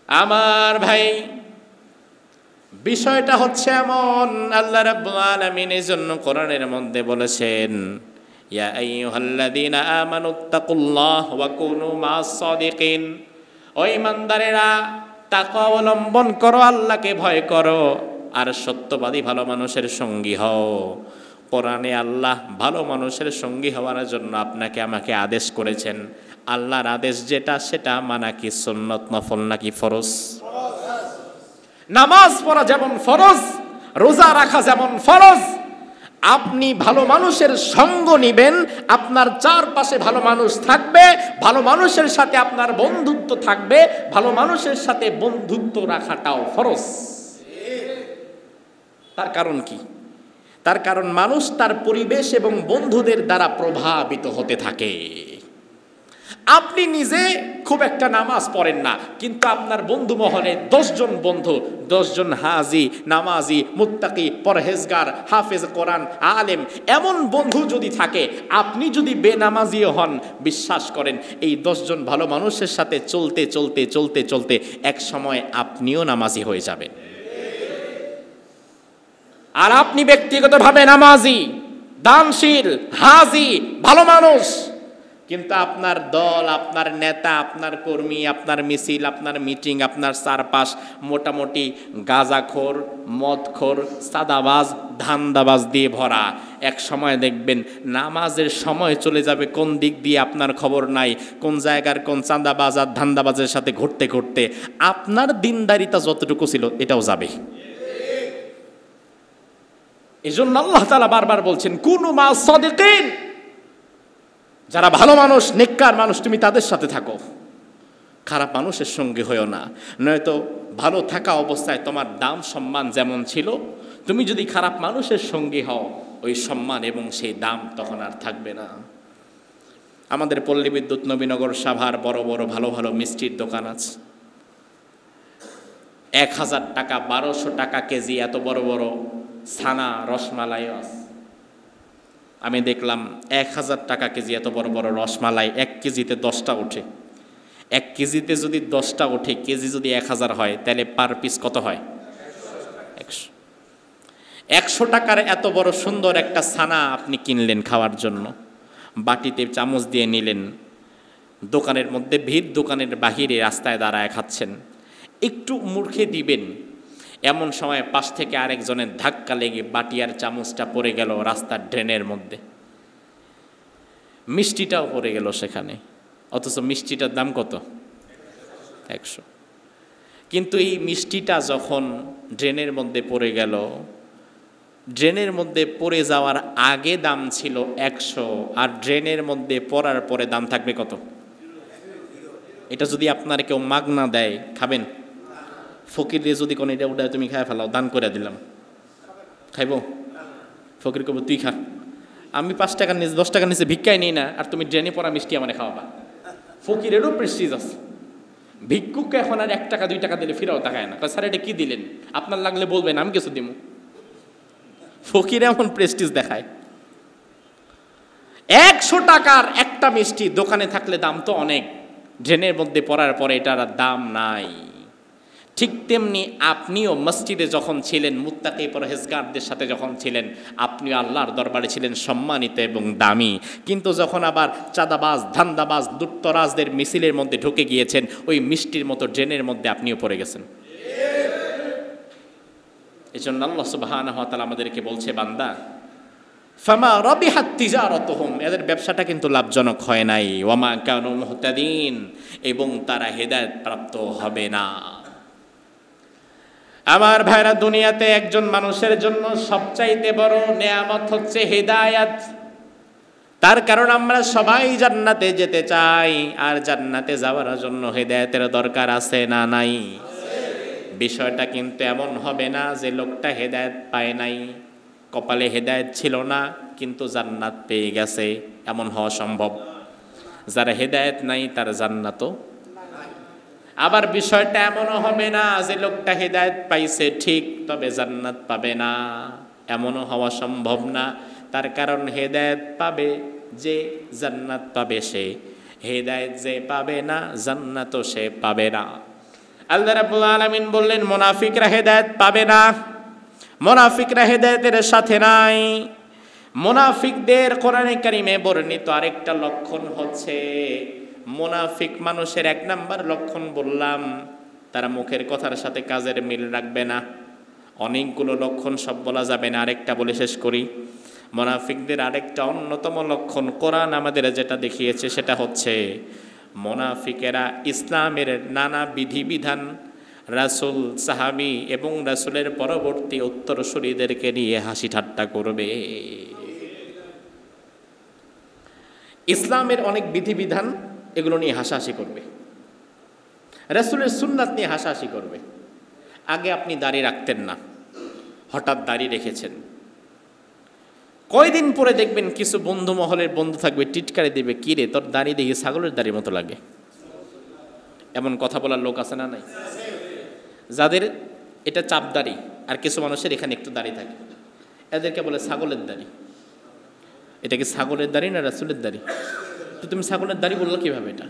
আমার ভাই, বিষয়টা হচ্ছে এমন, আল্লাহ রাব্বুল আলামিন এর জন্য কোরআনের মধ্যে বলেছেন, ইয়া আইয়ুহাল্লাযীনা আমানুত্তাকুল্লাহ ওয়া কুনু মা'আস সাদিকিন। ও ঈমানদারেরা, তাকওয়া অবলম্বন করো, আল্লাহকে ভয় করো, আর সত্যবাদী ভালো মানুষের সঙ্গী হও। কোরআনে আল্লাহ ভালো মানুষের সঙ্গী হওয়ার জন্য আপনাকে আমাকে আদেশ করেছেন। আল্লাহর আদেশ যেটা সেটা মানা কি সুন্নত, নফল নাকি ফরজ? নামাজ পড়া যেমন ফরজ, রোজা রাখা যেমন ফরজ। আপনি ভালো মানুষের সঙ্গ নিবেন, আপনার চারপাশে ভালো মানুষ থাকবে, ভালো মানুষের সাথে আপনার বন্ধুত্ব থাকবে, ভালো মানুষের সাথে বন্ধুত্ব রাখাটাও ফরজ। তার কারণ কি? তার কারণ মানুষ তার পরিবেশ এবং বন্ধুদের দ্বারা প্রভাবিত হতে থাকে। আপনি নিজে খুব একটা নামাজ পড়েন না, কিন্তু আপনার বন্ধু মহলে 10 জন বন্ধু, 10 জন হাজি, নামাজি, মুত্তাকি, পরহেজগার, হাফেজ কোরআন, আলেম, এমন বন্ধু যদি থাকে, আপনি যদি বেনামাজিও হন, বিশ্বাস করেন এই 10 জন ভালো মানুষের সাথে চলতে চলতে চলতে চলতে এক সময় আপনিও নামাজি হয়ে যাবেন। আর আপনি ব্যক্তিগতভাবে নামাজি, দানশীল, হাজি, ভালো মানুষ, কিন্তু আপনার দল, আপনার নেতা, আপনার কর্মী, আপনার মিছিল, আপনার মিটিং, আপনার চারপাশ মোটামুটি গাঁজাখোর, মদখোর, সাদাবাজ, ধান্দাবাজ দিয়ে ভরা। এক সময় দেখবেন নামাজের সময় চলে যাবে, কোন দিক দিয়ে আপনার খবর নাই, কোন জায়গার কোন চাঁদাবাজ আর ধান্দাবাজের সাথে ঘুরতে ঘুরতে আপনার দিনদারিতা যতটুকু ছিল এটাও যাবে। এজন্য আল্লাহ তাআলা বারবার বলছেন, কুনু মা'আস সাদিকিন। যারা ভালো মানুষ, নেককার মানুষ, তুমি তাদের সাথে থাকো, খারাপ মানুষের সঙ্গে হয়েও না। নয়তো ভালো থাকা অবস্থায় তোমার দাম সম্মান যেমন ছিল, তুমি যদি খারাপ মানুষের সঙ্গে হও, ওই সম্মান এবং সেই দাম তখন আর থাকবে না। আমাদের পল্লী বিদ্যুৎ নবীনগর সাভার বড় বড় ভালো ভালো মিষ্টির দোকান আছে। 1000 টাকা, 1200 টাকা কেজি এত বড় বড় ছানা, রসমালাই আছে। আমি দেখলাম 1000 টাকা কেজি এত বড় বড় রসমালাই 1 কেজিতে 10টা ওঠে। 1 কেজিতে যদি 10টা ওঠে, কেজি যদি 1000 হয়, তাহলে পার পিস কত হয়? 100। 100 টাকার এত বড় সুন্দর একটা ছানা আপনি কিনলেন খাওয়ার জন্য, বাটিতে চামচ দিয়ে নিলেন, দোকানের মধ্যে ভিড়, দোকানের বাহিরে রাস্তায় দাঁড়ায় খাচ্ছেন, একটু মুখে দিবেন, এমন সময় পাশ থেকে আরেকজনের ধাক্কা লেগে বাটি আর চামচটা পড়ে গেল রাস্তার ড্রেনের মধ্যে, মিষ্টিটাও পড়ে গেল সেখানে। অথচ মিষ্টিটার দাম কত? 100। কিন্তু এই মিষ্টিটা যখন ড্রেনের মধ্যে পড়ে গেল, ড্রেনের মধ্যে পড়ে যাওয়ার আগে দাম ছিল 100, আর ড্রেনের মধ্যে পড়ার পরে দাম থাকবে কত? এটা যদি আপনার কেউ মাগনা দেয়, খাবেন? ফকিরে যদি কোন এটা উঠায় তুমি খায় ফেলাও, দান করে দিলাম, খাইব? ফকির কব তুই খা, আমি 5 টাকার নিচে 10 টাকার নিচে ভিক্ষাই নিই না, আর তুমি ড্রেনে পড়া মিষ্টি আমারে খাওয়াবা। ফকিরেরও প্রেস্টিজ আছে। ভিক্ষুককে এখন আর 1 টাকা 2 টাকা দিলে ফিরাও তাকায় না, স্যার এটা কি দিলেন, আপনার লাগলে বলবেন, আমি কিছু দিব। ফকিরে এমন প্রেস্টিজ দেখায়। 100 টাকার একটা মিষ্টি দোকানে থাকলে দাম তো অনেক, ড্রেনের মধ্যে পড়ার পরে এটার দাম নাই। ঠিক তেমনি আপনিও মসজিদে যখন ছিলেন, মুত্তাকি পরহেজগারদের সাথে যখন ছিলেন, আপনিও আল্লাহর দরবারে ছিলেন সম্মানিত এবং দামি। কিন্তু যখন আবার চাঁদাবাজ, ধান্দাবাজ, দুর্তরাজদের মিছিলের মধ্যে ঢুকে গিয়েছেন, ওই মিষ্টির মতো ড্রেনের মধ্যে আপনিও পড়ে গেছেন। এই জন্য আল্লাহ সুবহানাহু ওয়া তাআলা আমাদেরকে বলছে, বান্দা ফামা রাবিহাত তিজারাতুহুম, এদের ব্যবসাটা কিন্তু লাভজনক হয় নাই, ওয়ামা কানু মুহতাদিন, এবং তারা হেদায়েত প্রাপ্ত হবে না। আমার ভাইরা, দুনিয়াতে একজন মানুষের জন্য সবচাইতে বড় নেয়ামত হচ্ছে হেদায়েত। তার কারণ আমরা সবাই জান্নাতে যেতে চাই, আর জান্নাতে যাওয়ার জন্য হেদায়েতের দরকার আছে না নাই? বিষয়টা কিন্তু এমন হবে না যে লোকটা হেদায়েত পায় নাই, কপালে হেদায়েত ছিল না কিন্তু জান্নাত পেয়ে গেছে, এমন হওয়া সম্ভব? যারা হেদায়েত নাই তার জান্নাতও। আবার বিষয়টা এমনও হবে না যে লোকটা হেদায়েত পাইছে ঠিক, তবে জান্নাত পাবে না, এমনও হওয়া সম্ভব না। তার কারণ হেদায়েত পাবে যে, জান্নাত পাবে সে। হেদায়েত যে পাবে না, জান্নাতও সে পাবে না। আল্লাহ রাব্বুল আলামিন বললেন, মুনাফিকরা হেদায়েত পাবে না, মুনাফিকরা হেদায়েতের সাথে নাই। মুনাফিকদের কোরআনে কারিমে বর্ণিত আরেকটা লক্ষণ হচ্ছে, মুনাফিক মানুষের এক নাম্বার লক্ষণ বললাম, তারা মুখের কথার সাথে কাজের মিল রাখবে না। অনেকগুলো লক্ষণ, সব বলা যাবে না, আরেকটা বলে শেষ করি। মুনাফিকদের আরেকটা অন্যতম লক্ষণ কোরআন আমাদের যেটা দেখিয়েছে সেটা হচ্ছে, মুনাফিকেরা ইসলামের নানা বিধিবিধান, রাসূল, সাহাবী এবং রাসূলের পরবর্তী উত্তরসূরিদেরকে নিয়ে হাসি ঠাট্টা করবে। ইসলামের অনেক বিধিবিধান, এগুলো নিয়ে হাসাহাসি করবে। রাসূলের সুন্নাত নিয়ে হাসাহাসি করবে। আগে আপনি দাড়ি রাখতেন না, হঠাৎ দাড়ি রেখেছেন, কয়দিন পরে দেখবেন কিছু বন্ধু মহলের বন্ধু থাকবে, টিটকারি দেবে, কি রে তোর দাড়ি দেখি ছাগলের দাড়ির মতো লাগে। এমন কথা বলার লোক আছে না নাই? যাদের এটা চাপ দাড়ি, আর কিছু মানুষের এখানে একটু দাড়ি থাকে, এদেরকে বলে ছাগলের দাড়ি। এটা কি ছাগলের দাড়ি না রাসূলের দাড়ি? তো তুমি ছাগলের দাড়ি বললো কিভাবে? এটা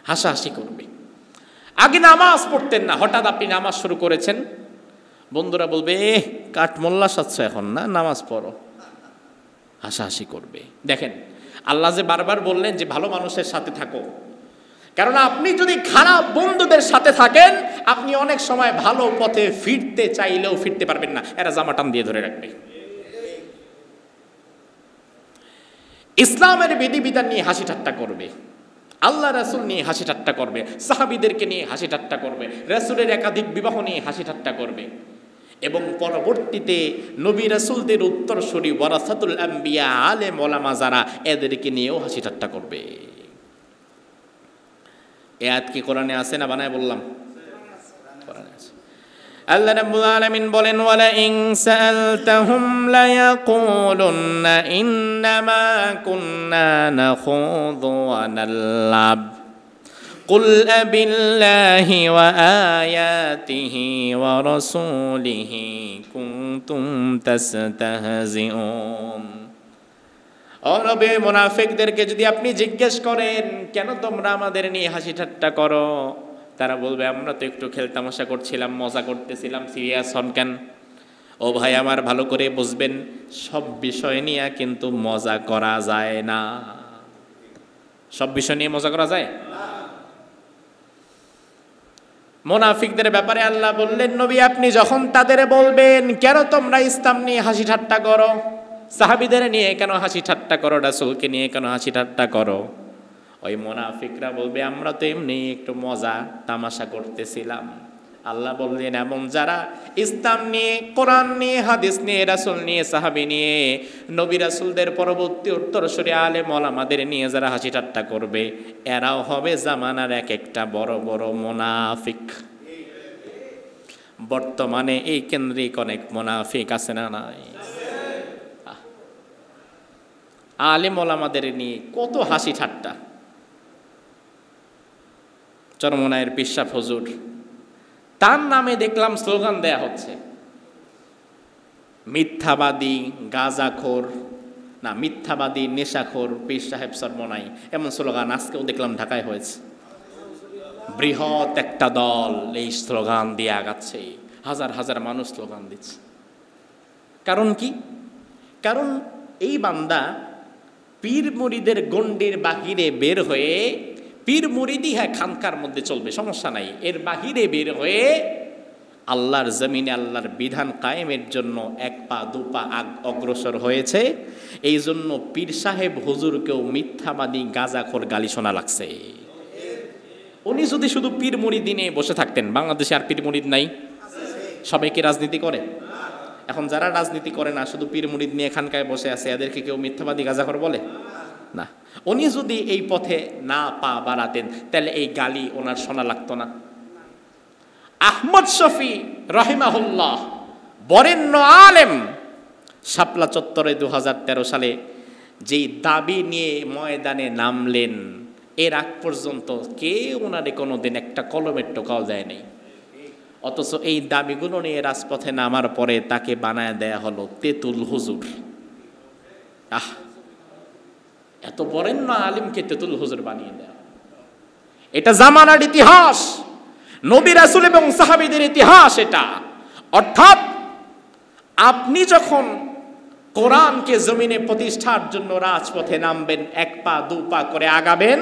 হাসাহাসি করবে। আগে নামাজ পড়তেন না, হঠাৎ আপনি নামাজ শুরু করেছেন, বন্ধুরা বলবে কাঠ মোল্লা সাচ্ছ এখন না, নামাজ পড়ো, হাসাহাসি করবে। দেখেন, আল্লাহ যে বারবার বললেন যে ভালো মানুষের সাথে থাকো, কারণ আপনি যদি খারাপ বন্ধুদের সাথে থাকেন, আপনি অনেক সময় ভালো পথে ফিরতে চাইলেও ফিরতে পারবেন না, এরা জামা টান দিয়ে ধরে রাখবে। ইসলামের বিধিবিধান নিয়ে হাসি ঠাট্টা করবে, আল্লাহ রাসূল নিয়ে হাসি ঠাট্টা করবে, সাহাবীদেরকে নিয়ে হাসি ঠাট্টা করবে, রাসূলের একাধিক বিবাহ নিয়ে হাসি ঠাট্টা করবে, এবং পরবর্তীতে নবী রাসূলদের উত্তরসূরি ওয়ারাসাতুল আম্বিয়া, আলেম ওলামা যারা, এদেরকে নিয়েও হাসি ঠাট্টা করবে। এই আয়াত কি কোরআনে আছে না বানায় বললাম? কোরআনে আছে। আল্লাহ রাব্বুল আলামিন বলেন, ওয়ালা ইন সাআলতাহুম লায়াকুলুন্না ইন্নামা কুন্না নাখুযু ওয়া নালআব কুল আবিল্লাহি ওয়া আয়াতিহি ওয়া রাসূলিহি কুনতুম তাস্তাহজিউন। ও নবী, মুনাফিকদেরকে যদি আপনি জিজ্ঞেস করেন কেন তোমরা আমাদের নিয়ে হাসি ঠাট্টা করো, তারা বলবে আমরা তো একটু খেলতামশা করছিলাম, মজা করতেছিলাম, সিরিয়াস হন কেন? ও ভাই আমার, ভালো করে বুঝবেন, সব বিষয় নিয়ে কিন্তু মজা করা যায় না। সব বিষয় নিয়ে মজা করা যায় না। মুনাফিকদের ব্যাপারে আল্লাহ বললেন, নবী আপনি যখন তাদের বলবেন কেন তোমরা ইসলাম নিয়ে হাসি ঠাট্টা করো, সাহাবীদের নিয়ে কেন হাসি ঠাট্টা করো, রাসূলকে নিয়ে কেন হাসি ঠাট্টা করো, ওই মুনাফিকরা বলবে আমরা তো এমনি একটু মজা তামাশা করতেছিলাম। আল্লাহ বললেন, এমন যারা ইসলাম নিয়ে, কোরআন নিয়ে, হাদিস নিয়ে, রাসূল নিয়ে, সাহাবী নিয়ে, নবী রাসূলদের পরবর্তী উত্তরসূরি আলেম ওলামাদের নিয়ে যারা হাসি ঠাট্টা করবে, এরাও হবে জামানার এক একটা বড় বড় মুনাফিক। বর্তমানে এই কেন্দ্রিক অনেক মুনাফিক আছে না নাই? আলেম ওলামাদের নিয়ে কত হাসি ঠাট্টা। চরমনায়ের পিশাব হুজুর, তার নামে দেখলাম স্লোগান দেয়া হচ্ছে, মিথ্যাবাদী গাঁজাখোর, না মিথ্যাবাদী নেশাখোর পীর সাহেব চরমনাই, এমন স্লোগান আজকেও দেখলাম ঢাকায় হয়েছে। বৃহৎ একটা দল এই স্লোগান দিয়ে আগাচ্ছে, হাজার হাজার মানুষ স্লোগান দিচ্ছে। কারণ কি? কারণ এই বান্দা পীর মুরিদের গণ্ডির বাহিরে বের হয়ে, পীর মুরিদি হ্যাঁ খানকার মধ্যে চলবে সমস্যা নাই, এর বাহিরে বের হয়ে আল্লাহর জমিনে আল্লাহর বিধান কায়েমের জন্য এক পা দু পা অগ্রসর হয়েছে। এই জন্য পীর সাহেব হুজুরকেও মিথ্যাবাদী গাঁজাখোর গালি শোনা লাগছে। উনি যদি শুধু পীর মুরিদি নিয়ে বসে থাকতেন, বাংলাদেশে আর পীর মুরিদ নাই? সবাই কি রাজনীতি করে? এখন যারা রাজনীতি করে না, শুধু পীর মুরিদ নিয়ে খানকায় বসে আছে, এদেরকে কেউ মিথ্যাবাদী গাঁজাখোর বলে না? উনি যদি এই পথে না পা বাড়াতেন তাহলে এই গালি ওনার শোনা লাগতো না। আহমদ শফি রহিমাহুল্লাহ বরেণ্য আলেম, শাপলা চত্বরে 2013 সালে যেই দাবি নিয়ে ময়দানে নামলেন, এর আগ পর্যন্ত কেউ ওনারে কোনোদিন একটা কলমের টোকাও দেয় নাই। অথচ এই দাবিগুলো নিয়ে রাজপথে নামার পরে তাকে বানায় দেয়া হলো তেতুল হুজুর। এত বরেণ্য আলিমকে তেতুল হুজুর বানিয়ে দেয়া, এটা জামানার ইতিহাস, নবী রাসূল এবং সাহাবীদের ইতিহাস এটা। অর্থাৎ আপনি যখন কোরআনকে জমিনে প্রতিষ্ঠার জন্য রাজপথে নামবেন, এক পা দু পা করে আগাবেন,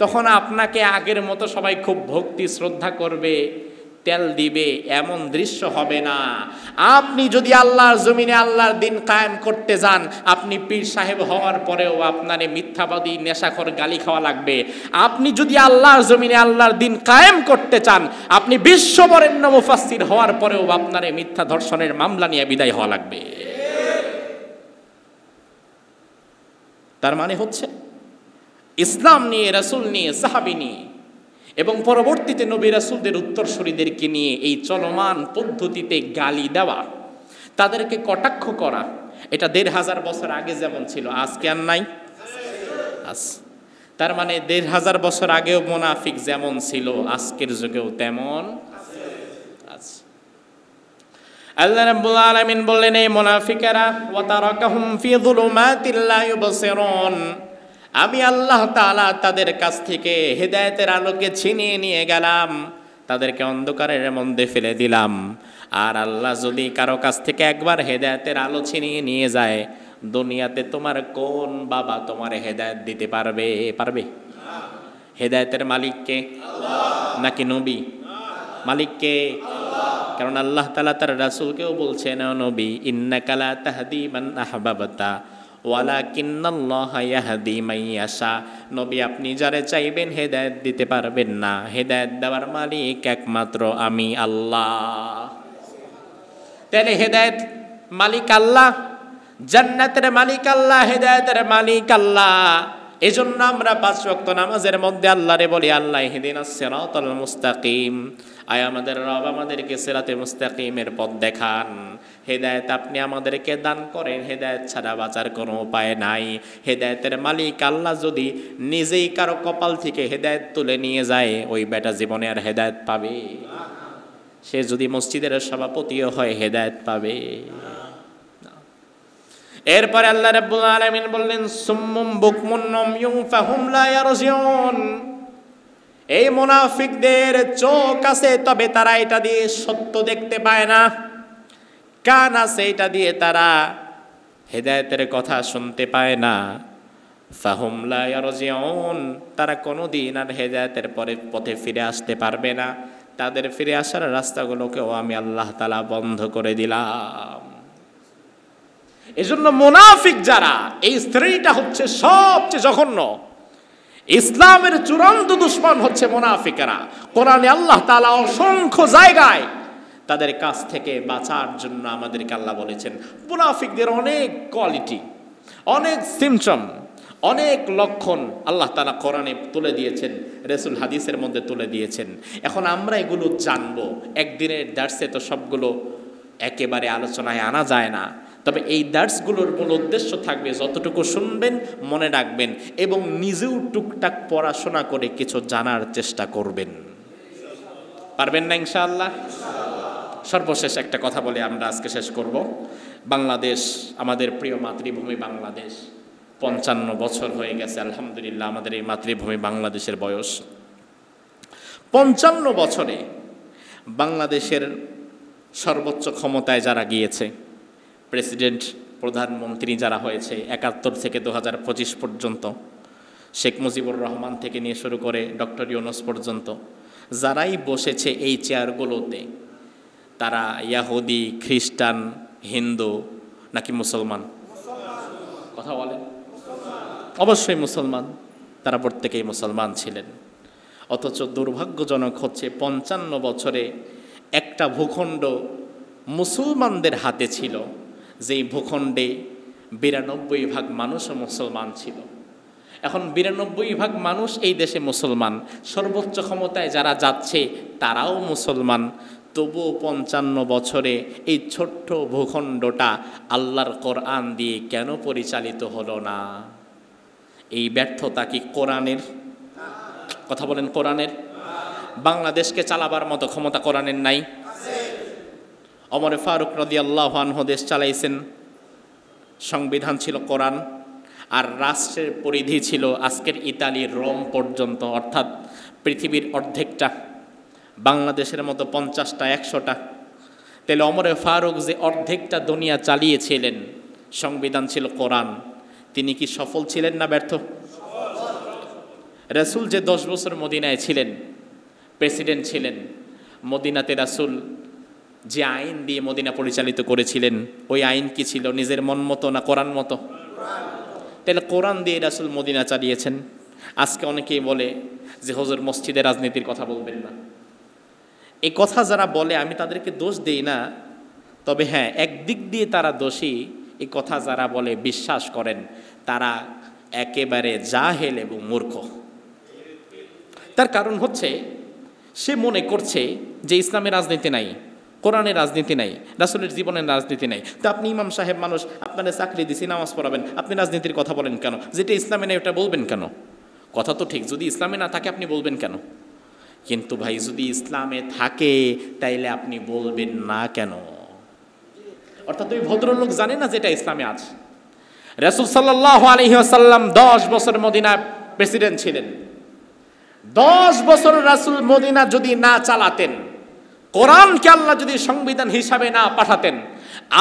তখন আপনাকে আগের মতো সবাই খুব ভক্তি শ্রদ্ধা করবে, তেল দিবে, এমন দৃশ্য হবে না। আপনি যদি আল্লাহর জমিনে আল্লাহর দিন কায়েম করতে যান, আপনি পীর সাহেব হওয়ার পরেও আপনারে মিথ্যাবাদী নেশাখোর গালি খাওয়া লাগবে। আপনি যদি আল্লাহর জমিনে আল্লাহর দিন কায়েম করতে চান, আপনি বিশ্ববরেণ্য মুফাসসির হওয়ার পরেও আপনারে মিথ্যা ধর্ষণের মামলা নিয়ে বিদায় হওয়া লাগবে। তার মানে হচ্ছে ইসলাম নিয়ে, রাসূল নিয়ে, সাহাবী নিয়ে এবং পরবর্তীতে নবী রাসূলদের উত্তরসূরিদেরকে নিয়ে এই চলমান পদ্ধতিতে গালি দেওয়া, তাদেরকে কটাক্ষ করা, এটা 1500 বছর আগে যেমন ছিল আজকে আর নাই। তার মানে 1500 বছর আগেও মুনাফিক যেমন ছিল আজকের যুগেও তেমন আছে। আল্লাহ রাব্বুল আলামিন বললেন, এই মুনাফিকেরা ওয়া তারাকাহুম ফি যুলুমাতিল লা ইউবসিরুন, আমি আল্লাহ তাআলা তাদের কাছ থেকে হেদায়েতের আলোকে ছিনিয়ে নিয়ে গেলাম, তাদেরকে অন্ধকারের মধ্যে ফেলে দিলাম। আর আল্লাহ যদি কারো কাছ থেকে একবার হেদায়েতের আলো ছিনিয়ে নিয়ে যায়, দুনিয়াতে তোমার কোন বাবা তোমার হেদায়েত দিতে পারবে? পারবে? হেদায়েতের মালিক কে? নাকি নবী? মালিক কে? কারণ আল্লাহ তাআলা তার রাসূলকেও বলছেন, নবী ইন্নাকা লা তাহদি মান আহবাবতা ওয়ালাকিন্নাল্লাহা ইয়াহদি মান ইয়াশা, নবী আপনি যারে চাইবেন হেদায়েত দিতে পারবেন না, হেদায়েত দেওয়ার মালিক একমাত্র আমি আল্লাহ। তাহলে হেদায়েত মালিক আল্লাহ, জান্নাতের মালিক আল্লাহ, হেদায়েতের মালিক আল্লাহ। এজন্য আমরা 5 ওয়াক্ত নামাজের মধ্যে আল্লাহরে বলি, আল্লাহ ইহদিনাস সিরাতাল মুস্তাকিম, আয় আমাদের রব আমাদেরকে সিরাতে মুস্তাকিমের পথ দেখান। হেদায়েত আপনি আমাদেরকে দান করেন, হেদায়েত ছাড়া বাঁচার কোনো উপায় নাই। হেদায়েতের মালিক আল্লাহ যদি নিজেই কারো কপাল থেকে হেদায়েত তুলে নিয়ে যায়, ওই বেটা জীবনে আর হেদায়েত পাবে? সে যদি মসজিদের সভাপতিও হয় হেদায়েত পাবে? এরপরে আল্লাহ রাব্বুল আলামিন বললেন, সুম্মুম বুকমুন উময়ুন ফাহুম লা ইয়ারজিউন, এই মুনাফিকদের চোখ আছে তবে তারা এটা দিয়ে সত্য দেখতে পায় না, কান আছে এটা দিয়ে তারা হেদায়েতের কথা শুনতে পায় না। ফাহুম লা ইয়ারজিউন, তারা কোনোদিন আর হেদায়েতের পথে ফিরে আসতে পারবে না। তাদের ফিরে আসার রাস্তাগুলোকেও আমি আল্লাহ তাআলা বন্ধ করে দিলাম। এজন্য মুনাফিক যারা, এই শ্রেণীটা হচ্ছে সবচেয়ে জঘন্য। ইসলামের চূড়ান্ত দুশমন হচ্ছে মুনাফিকেরা। কোরআনে আল্লাহ তাআলা অসংখ্য জায়গায় তাদের কাছ থেকে বাঁচার জন্য আমাদেরকে আল্লাহ বলেছেন। মুনাফিকদের অনেক কোয়ালিটি, অনেক সিমটম, অনেক লক্ষণ আল্লাহ তাআলা কোরআনে তুলে দিয়েছেন, রাসূল হাদিসের মধ্যে তুলে দিয়েছেন। এখন আমরা এগুলো জানবো। একদিনের দার্সে তো সবগুলো একেবারে আলোচনায় আনা যায় না, তবে এই দার্সগুলোর মূল উদ্দেশ্য থাকবে যতটুকু শুনবেন মনে রাখবেন এবং নিজেও টুকটাক পড়াশোনা করে কিছু জানার চেষ্টা করবেন। পারবেন না ইনশাআল্লাহ? সর্বশেষ একটা কথা বলে আমরা আজকে শেষ করব। বাংলাদেশ, আমাদের প্রিয় মাতৃভূমি বাংলাদেশ, 55 বছর হয়ে গেছে আলহামদুলিল্লাহ আমাদের এই মাতৃভূমি বাংলাদেশের বয়স। 55 বছরে বাংলাদেশের সর্বোচ্চ ক্ষমতায় যারা গিয়েছে, প্রেসিডেন্ট, প্রধানমন্ত্রী যারা হয়েছে 71 থেকে 2025 পর্যন্ত, শেখ মুজিবুর রহমান থেকে নিয়ে শুরু করে ডক্টর ইউনূস পর্যন্ত যারাই বসেছে এই চেয়ারগুলোতে, তারা ইয়াহুদি, খ্রিস্টান, হিন্দু নাকি মুসলমান? কথা বলেন। অবশ্যই মুসলমান, তারা প্রত্যেকেই মুসলমান ছিলেন। অথচ দুর্ভাগ্যজনক হচ্ছে 55 বছরে একটা ভূখণ্ড মুসলমানদের হাতে ছিল, যেই ভূখণ্ডে 92% মানুষও মুসলমান ছিল। এখন 92% মানুষ এই দেশে মুসলমান, সর্বোচ্চ ক্ষমতায় যারা যাচ্ছে তারাও মুসলমান, তবুও 55 বছরে এই ছোট্ট ভূখণ্ডটা আল্লাহর কোরআন দিয়ে কেন পরিচালিত হলো না? এই ব্যর্থতা কি কোরআনের? কথা বলেন, কোরআনের? বাংলাদেশকে চালাবার মতো ক্ষমতা কোরআনের নাই? ওমর ফারুক রাদিয়াল্লাহু আনহু দেশ চালাইছেন, সংবিধান ছিল কোরআন, আর রাষ্ট্রের পরিধি ছিল আজকের ইতালির রোম পর্যন্ত, অর্থাৎ পৃথিবীর অর্ধেকটা। বাংলাদেশের মতো 50টা 100টা। তাহলে ওমর ফারুক যে অর্ধেকটা দুনিয়া চালিয়েছিলেন, সংবিধান ছিল কোরআন, তিনি কি সফল ছিলেন না ব্যর্থ? রাসূল যে 10 বছর মদিনায় ছিলেন, প্রেসিডেন্ট ছিলেন, মদিনাতে রাসূল যে আইন দিয়ে মদিনা পরিচালিত করেছিলেন, ওই আইন কি ছিল? নিজের মন মতো না কোরআন মতো? তাহলে কোরআন দিয়ে রাসূল মদিনা চালিয়েছেন। আজকে অনেকেই বলে যে হুজুর মসজিদে রাজনীতির কথা বলবেন না। এই কথা যারা বলে আমি তাদেরকে দোষ দেই না, তবে হ্যাঁ, একদিক দিয়ে তারা দোষী। এই কথা যারা বলে, বিশ্বাস করেন, তারা একেবারে জাহেল এবং মূর্খ। তার কারণ হচ্ছে সে মনে করছে যে ইসলামের রাজনীতি নাই, কোরআনের রাজনীতি নাই, রাসূলের জীবনের রাজনীতি নাই। তো আপনি ইমাম সাহেব মানুষ, আপনারা চাকরি দিছি, নামাজ পড়াবেন, আপনি রাজনীতির কথা বলেন কেন? যেটা ইসলামে নেই ওটা বলবেন কেন? কথা তো ঠিক, যদি ইসলামে না থাকে আপনি বলবেন কেন? কিন্তু ভাই, যদি ইসলামে থাকে তাইলে আপনি বলবেন না কেন? অর্থাৎ ওই ভদ্রলোক জানে না যেটা ইসলামে আছে। রাসূল সাল্লাল্লাহু আলাইহি ওয়াসাল্লাম 10 বছর মদিনা প্রেসিডেন্ট ছিলেন। 10 বছর রাসূল মদিনা যদি না চালাতেন, কোরআনকে আল্লাহ যদি সংবিধান হিসাবে না পাঠাতেন,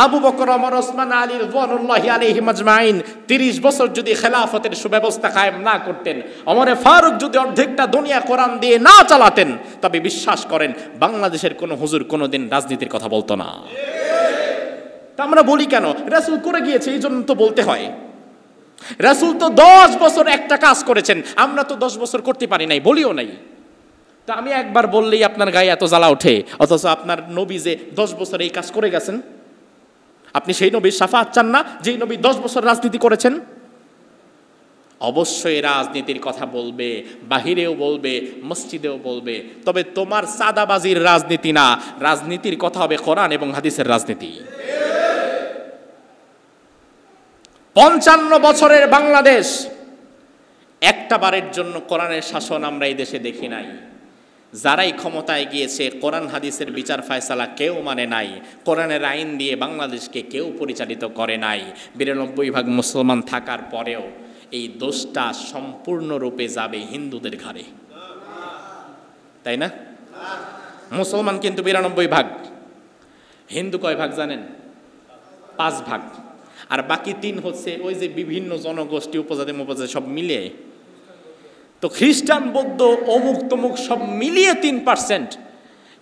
আবু বকর, ওমর, ওসমান, আলী রাদিয়াল্লাহু আলাইহিম আজমাইন 30 বছর যদি খেলাফতের সুব্যবস্থা কায়েম না করতেন, ওমর ফারুক যদি অর্ধেকটা দুনিয়া কোরআন দিয়ে না চালাতেন, তবে বিশ্বাস করেন বাংলাদেশের কোনো হুজুর কোনোদিন রাজনীতির কথা বলতো না। তা আমরা বলি কেন? রাসূল করে গিয়েছে, এই জন্য তো বলতে হয়। রাসূল তো 10 বছর একটা কাজ করেছেন, আমরা তো 10 বছর করতে পারি নাই, বলিও নাই। তা আমি একবার বললেই আপনার গায়ে এত জ্বালা ওঠে, অথচ আপনার নবী যে 10 বছর এই কাজ করে গেছেন, আপনি সেই নবীর শাফাআত চান না যেই নবী 10 বছর রাজনীতি করেছেন? অবশ্যই রাজনীতির কথা বলবে, বাহিরেও বলবে, মসজিদেও বলবে, তবে তোমার সাদাবাজির রাজনীতি না, রাজনীতির কথা হবে কোরআন এবং হাদিসের রাজনীতি। 55 বছরের বাংলাদেশ, একটা বারের জন্য কোরআনের শাসন আমরা এই দেশে দেখি নাই। যারাই ক্ষমতায় গিয়েছে কোরআন হাদিসের বিচার ফায়সালা কেউ মানে নাই, কোরআনের আইন দিয়ে বাংলাদেশকে কেউ পরিচালিত করে নাই। 92% মুসলমান থাকার পরেও এই দোষটা সম্পূর্ণরূপে যাবে হিন্দুদের ঘাড়ে, তাই না? মুসলমান কিন্তু 92%, হিন্দু কয় ভাগ জানেন? 5 ভাগ। আর বাকি 3 হচ্ছে ওই যে বিভিন্ন জনগোষ্ঠী, উপজাতি উপজাতি সব মিলিয়ে। তো খ্রিস্টান, বৌদ্ধ, অমুক তমুক সব মিলিয়ে 3%,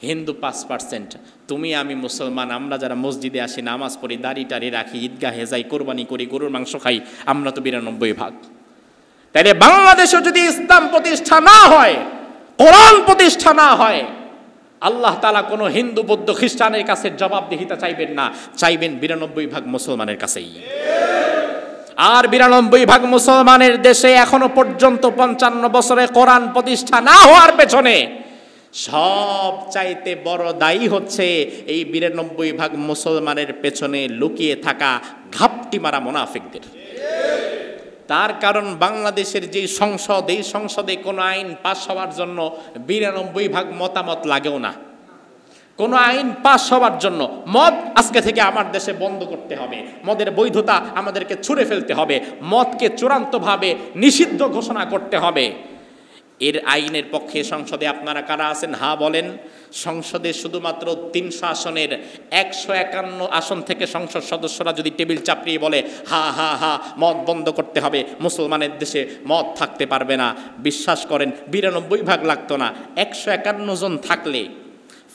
হিন্দু 5%। তুমি আমি মুসলমান, আমরা যারা মসজিদে আসি, নামাজ পড়ি, দাড়ি টাড়ি রাখি, ঈদগাহে যাই, কোরবানি করি, গরুর মাংস খাই, আমরা তো 92%। তাইলে বাংলাদেশে যদি ইসলাম প্রতিষ্ঠা না হয়, কোরআন প্রতিষ্ঠা না হয়, আল্লাহ তাআলা কোনো হিন্দু, বৌদ্ধ, খ্রিস্টানের কাছে জবাবদিহিতা চাইবেন না, চাইবেন 92% মুসলমানের কাছেই। আর 92% মুসলমানের দেশে এখনো পর্যন্ত 55 বছরে কোরআন প্রতিষ্ঠা না হওয়ার পেছনে সব চাইতে বড় দায়ী হচ্ছে এই 92% মুসলমানের পেছনে লুকিয়ে থাকা ঘাপটি মারা মুনাফিকদের। তার কারণ বাংলাদেশের যে সংসদ, এই সংসদে কোনো আইন পাস হওয়ার জন্য 92% মতামত লাগেও না। কোনো আইন পাস হওয়ার জন্য মদ আজকে থেকে আমার দেশে বন্ধ করতে হবে, মদের বৈধতা আমাদেরকে ছুঁড়ে ফেলতে হবে, মদকে চূড়ান্তভাবে নিষিদ্ধ ঘোষণা করতে হবে, এর আইনের পক্ষে সংসদে আপনারা কারা আছেন? হ্যাঁ বলেন। সংসদে শুধুমাত্র 300 আসনের 151 আসন থেকে সংসদ সদস্যরা যদি টেবিল চাপড়িয়ে বলে হা হা হা মদ বন্ধ করতে হবে, মুসলমানের দেশে মদ থাকতে পারবে না, বিশ্বাস করেন 92 ভাগ লাগতো না। 151 জন থাকলে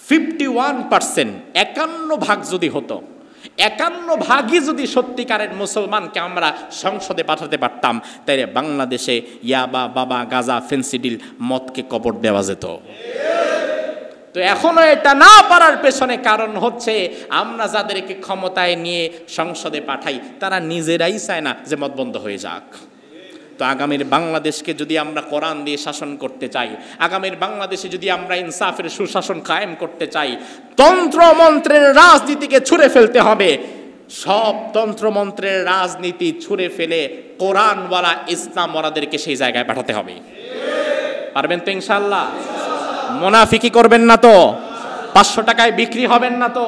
51%, 51 ভাগ যদি হতো, 51 ভাগই যদি সত্যিকারের মুসলমানকে আমরা সংসদে পাঠাতে পারতাম, তাইলে বাংলাদেশে ইয়াবা, বাবা, গাজা, ফেন্সিডিল, মদকে কবর দেওয়া যেত। তো এখনো এটা না পারার পেছনে কারণ হচ্ছে আমরা যাদেরকে ক্ষমতায় নিয়ে সংসদে পাঠাই তারা নিজেরাই চায় না যে মদ বন্ধ হয়ে যাক। তো আগামীর বাংলাদেশকে যদি আমরা কোরআন দিয়ে শাসন করতে চাই, আগামীর বাংলাদেশে যদি আমরা ইনসাফের সুশাসন কায়েম করতে চাই, তন্ত্রমন্ত্রের রাজনীতিকে ছুঁড়ে ফেলতে হবে। সব তন্ত্রমন্ত্রের রাজনীতি ছুঁড়ে ফেলে কোরআনওয়ালা ইসলামওয়ালাদেরকে সেই জায়গায় পাঠাতে হবে। পারবেন তো ইনশাআল্লাহ? মুনাফিকি করবেন না তো? 500 টাকায় বিক্রি হবেন না তো?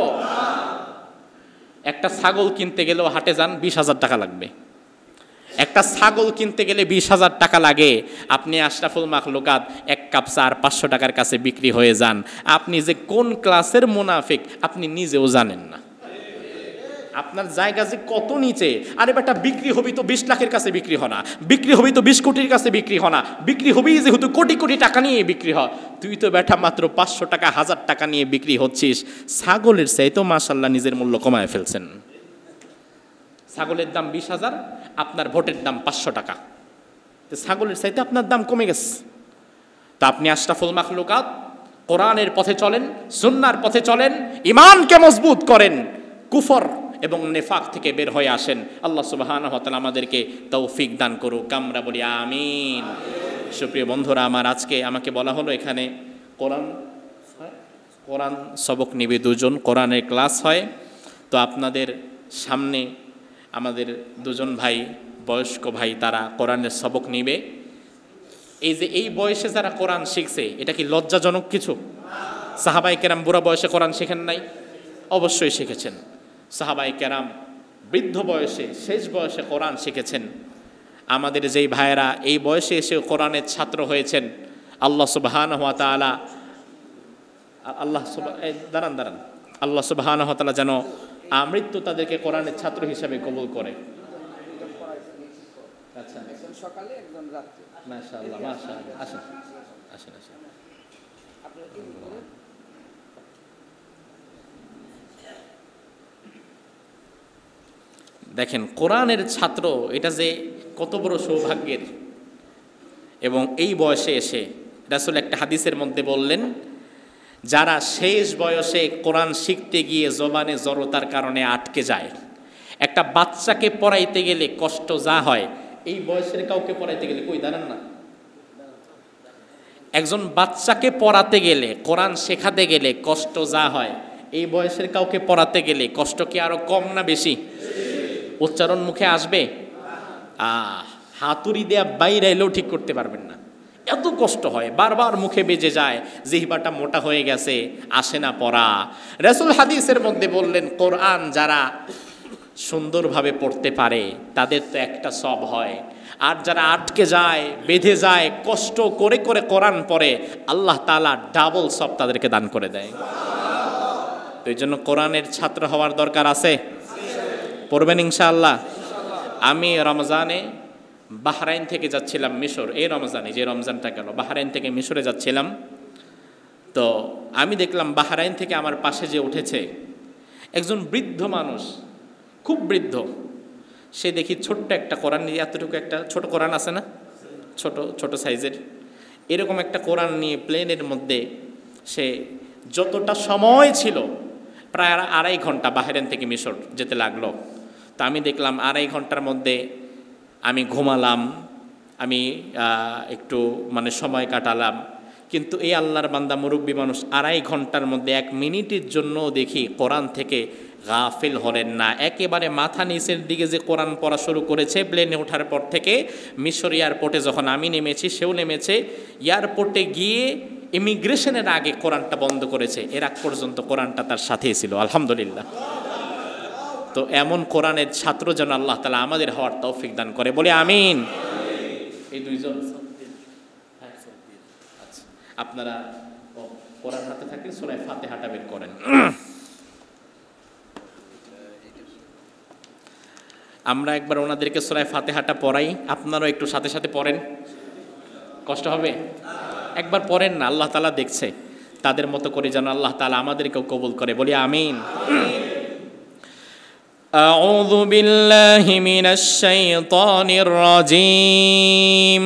একটা ছাগল কিনতে গেলেও হাটে যান 20,000 টাকা লাগবে। একটা ছাগল কিনতে গেলে 20,000 টাকা লাগে। আপনি আশরাফুল মাখলুকাত 1 কাপ চা 500 টাকার কাছে বিক্রি হয়ে যান। আপনি যে কোন ক্লাসের মুনাফিক আপনি নিজেও জানেন না। আপনার জায়গা যে কত নিচে। আরে বেটা, বিক্রি হবি তো 20 লাখের কাছে বিক্রি হয় না, বিক্রি হবি তো 20 কোটির কাছে বিক্রি হয় না, বিক্রি হবি যেহেতু কোটি কোটি টাকা নিয়ে বিক্রি হয়। তুই তো বেটা মাত্র 500 টাকা 1000 টাকা নিয়ে বিক্রি হচ্ছিস। ছাগলের চাই তো মাশাল্লাহ নিজের মূল্য কমায় ফেলছেন। ছাগলের দাম 20,000, আপনার ভোটের দাম 500 টাকা। তো ছাগলের চাইতে আপনার দাম কমে গেছে। তা আপনি আশরাফুল মাখলুকাত কোরআনের পথে চলেন, সুন্নাহর পথে চলেন, ঈমানকে মজবুত করেন, কুফর এবং নেফাক থেকে বের হয়ে আসেন। আল্লাহ সুবহানাহু ওয়া তাআলা আমাদেরকে তৌফিক দান করুক, আমরা বলি আমিন। সুপ্রিয় বন্ধুরা আমার, আজকে আমাকে বলা হলো এখানে কোরআন সবক নিবে 2 জন, কোরআনের ক্লাস হয়। তো আপনাদের সামনে আমাদের 2 জন ভাই, বয়স্ক ভাই, তারা কোরআনের সবক নিবে। এই যে এই বয়সে যারা কোরআন শিখছে, এটা কি লজ্জাজনক কিছু? সাহাবায়ে কেরাম বুড়া বয়সে কোরআন শেখেন নাই? অবশ্যই শিখেছেন। সাহাবায়ে কেরাম বৃদ্ধ বয়সে, শেষ বয়সে কোরআন শিখেছেন। আমাদের যেই ভাইয়েরা এই বয়সে এসে কোরআনের ছাত্র হয়েছেন, আল্লাহ সুবহানাহু ওয়া তাআলা আল্লাহ সুবহানাহু ওয়া তাআলা যেন আমৃত্যু তাদেরকে কোরআনের ছাত্র হিসেবে কবুল করে। আচ্ছা, একজন সকালে একজন রাতে। মাশাআল্লাহ মাশাআল্লাহ। আসেন আসেন আসেন। দেখেন কোরআনের ছাত্র, এটা যে কত বড় সৌভাগ্যের। এবং এই বয়সে এসে রাসূল একটা হাদিসের মধ্যে বললেন, যারা শেষ বয়সে কোরআন শিখতে গিয়ে জবানে জড়তার কারণে আটকে যায়, একটা বাচ্চাকে পড়াইতে গেলে কষ্ট যা হয়, এই বয়সের কাউকে পড়াইতে গেলে কই দাঁড়ান না। একজন বাচ্চাকে পড়াতে গেলে, কোরআন শেখাতে গেলে কষ্ট যা হয়, এই বয়সের কাউকে পড়াতে গেলে কষ্ট কি আরো কম না বেশি? উচ্চারণ মুখে আসবে? হাতুড়ি দেয়া বাইরে এলেও ঠিক করতে পারবেন না, এত কষ্ট হয়, বারবার মুখে বেজে যায়, জিহ্বাটা মোটা হয়ে গেছে, আসে না পড়া। রাসূল হাদিসের মধ্যে বললেন, কোরআন যারা সুন্দরভাবে পড়তে পারে তাদের তো একটা সব হয়, আর যারা আটকে যায়, বেঁধে যায়, কষ্ট করে করে কোরআন পড়ে, আল্লাহ তাআলা ডাবল সব তাদেরকে দান করে দেয়। তো এই জন্য কোরআনের ছাত্র হওয়ার দরকার আছে। পড়বেন ইনশাআল্লাহ। আমি রমজানে বাহরাইন থেকে যাচ্ছিলাম মিশর, এই রমজানে, যে রমজানটা গেল, বাহরাইন থেকে মিশরে যাচ্ছিলাম। তো আমি দেখলাম বাহরাইন থেকে আমার পাশে যে উঠেছে একজন বৃদ্ধ মানুষ, খুব বৃদ্ধ। সে দেখি ছোট্ট একটা কোরআন নিয়ে, এতটুকু একটা ছোট কোরআন আছে না, ছোট ছোট সাইজের, এরকম একটা কোরআন নিয়ে প্লেনের মধ্যে সে যতটা সময় ছিল, প্রায় 2.5 ঘন্টা বাহরাইন থেকে মিশর যেতে লাগলো। তা আমি দেখলাম 2.5 ঘন্টার মধ্যে আমি ঘুমালাম, আমি একটু সময় কাটালাম, কিন্তু এই আল্লাহর বান্দা মুরব্বী মানুষ 2.5 ঘন্টার মধ্যে 1 মিনিটের জন্য দেখি কোরআন থেকে গাফিল হলেন না। একেবারে মাথা নিচের দিকে যে কোরআন পড়া শুরু করেছে প্লেনে ওঠার পর থেকে। মিশর এয়ারপোর্টে যখন আমি নেমেছি, সেও নেমেছে। এয়ারপোর্টে গিয়ে ইমিগ্রেশনের আগে কোরআনটা বন্ধ করেছে, এর আগ পর্যন্ত কোরআনটা তার সাথেই ছিল, আলহামদুলিল্লাহ। তো এমন কোরআনের ছাত্র যেন আল্লাহ তাআলা আমাদের হওয়ার তৌফিক দান করে, বলে আমিন। এই 2 জন আপনারা কোরআন হাতে থাকলে সূরা ফাতিহাটা বের করেন। আমরা একবার ওনাদেরকে সূরা ফাতিহাটা পড়াই, আপনারাও একটু সাথে সাথে পড়েন। কষ্ট হবে? একবার পড়েন না, আল্লাহ তাআলা দেখছে। তাদের মতো করে যেন আল্লাহ তাআলা আমাদেরকেও কবুল করে, বলি আমিন। আউযু বিল্লাহি মিনাশ শাইতানির রাজীম।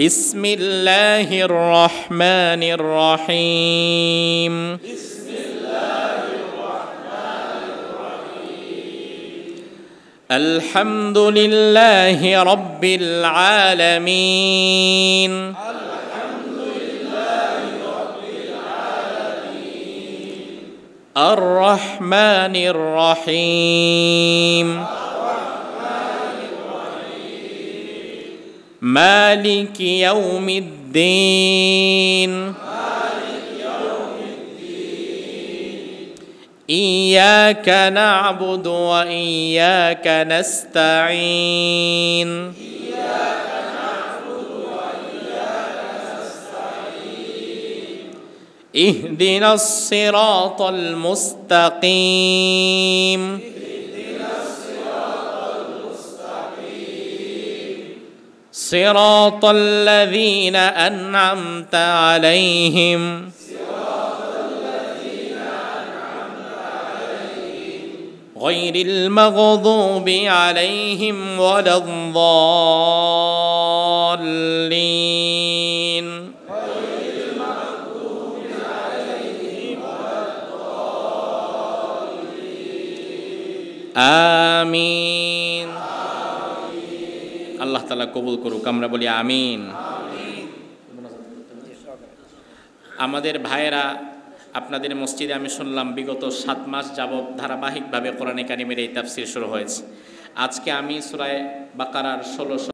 বিসমিল্লাহির রহমানির রহিম। আলহামদুলিল্লাহি রাব্বিল আলামিন। আর রহমানির রহিম। মালিকি ইয়াউমিদ্দিন। ইয়্যাকা না'বুদু ওয়া ইয়্যাকা নাস্তাঈন। ইহদিনাস সিরাতাল মুস্তাকিম। صراط الذين أنعمت عليهم غير المغضوب عليهم ولا الضالين آمين। আল্লাহ তাআলা কবুল করুক, আমরা বলি আমিন। আমাদের ভাইয়েরা, আপনাদের মসজিদে আমি শুনলাম বিগত 7 মাস যাবৎ ধারাবাহিকভাবে কোরআনে কারিমের এই তাফসীর শুরু হয়েছে। আজকে আমি সূরা বাকারার 16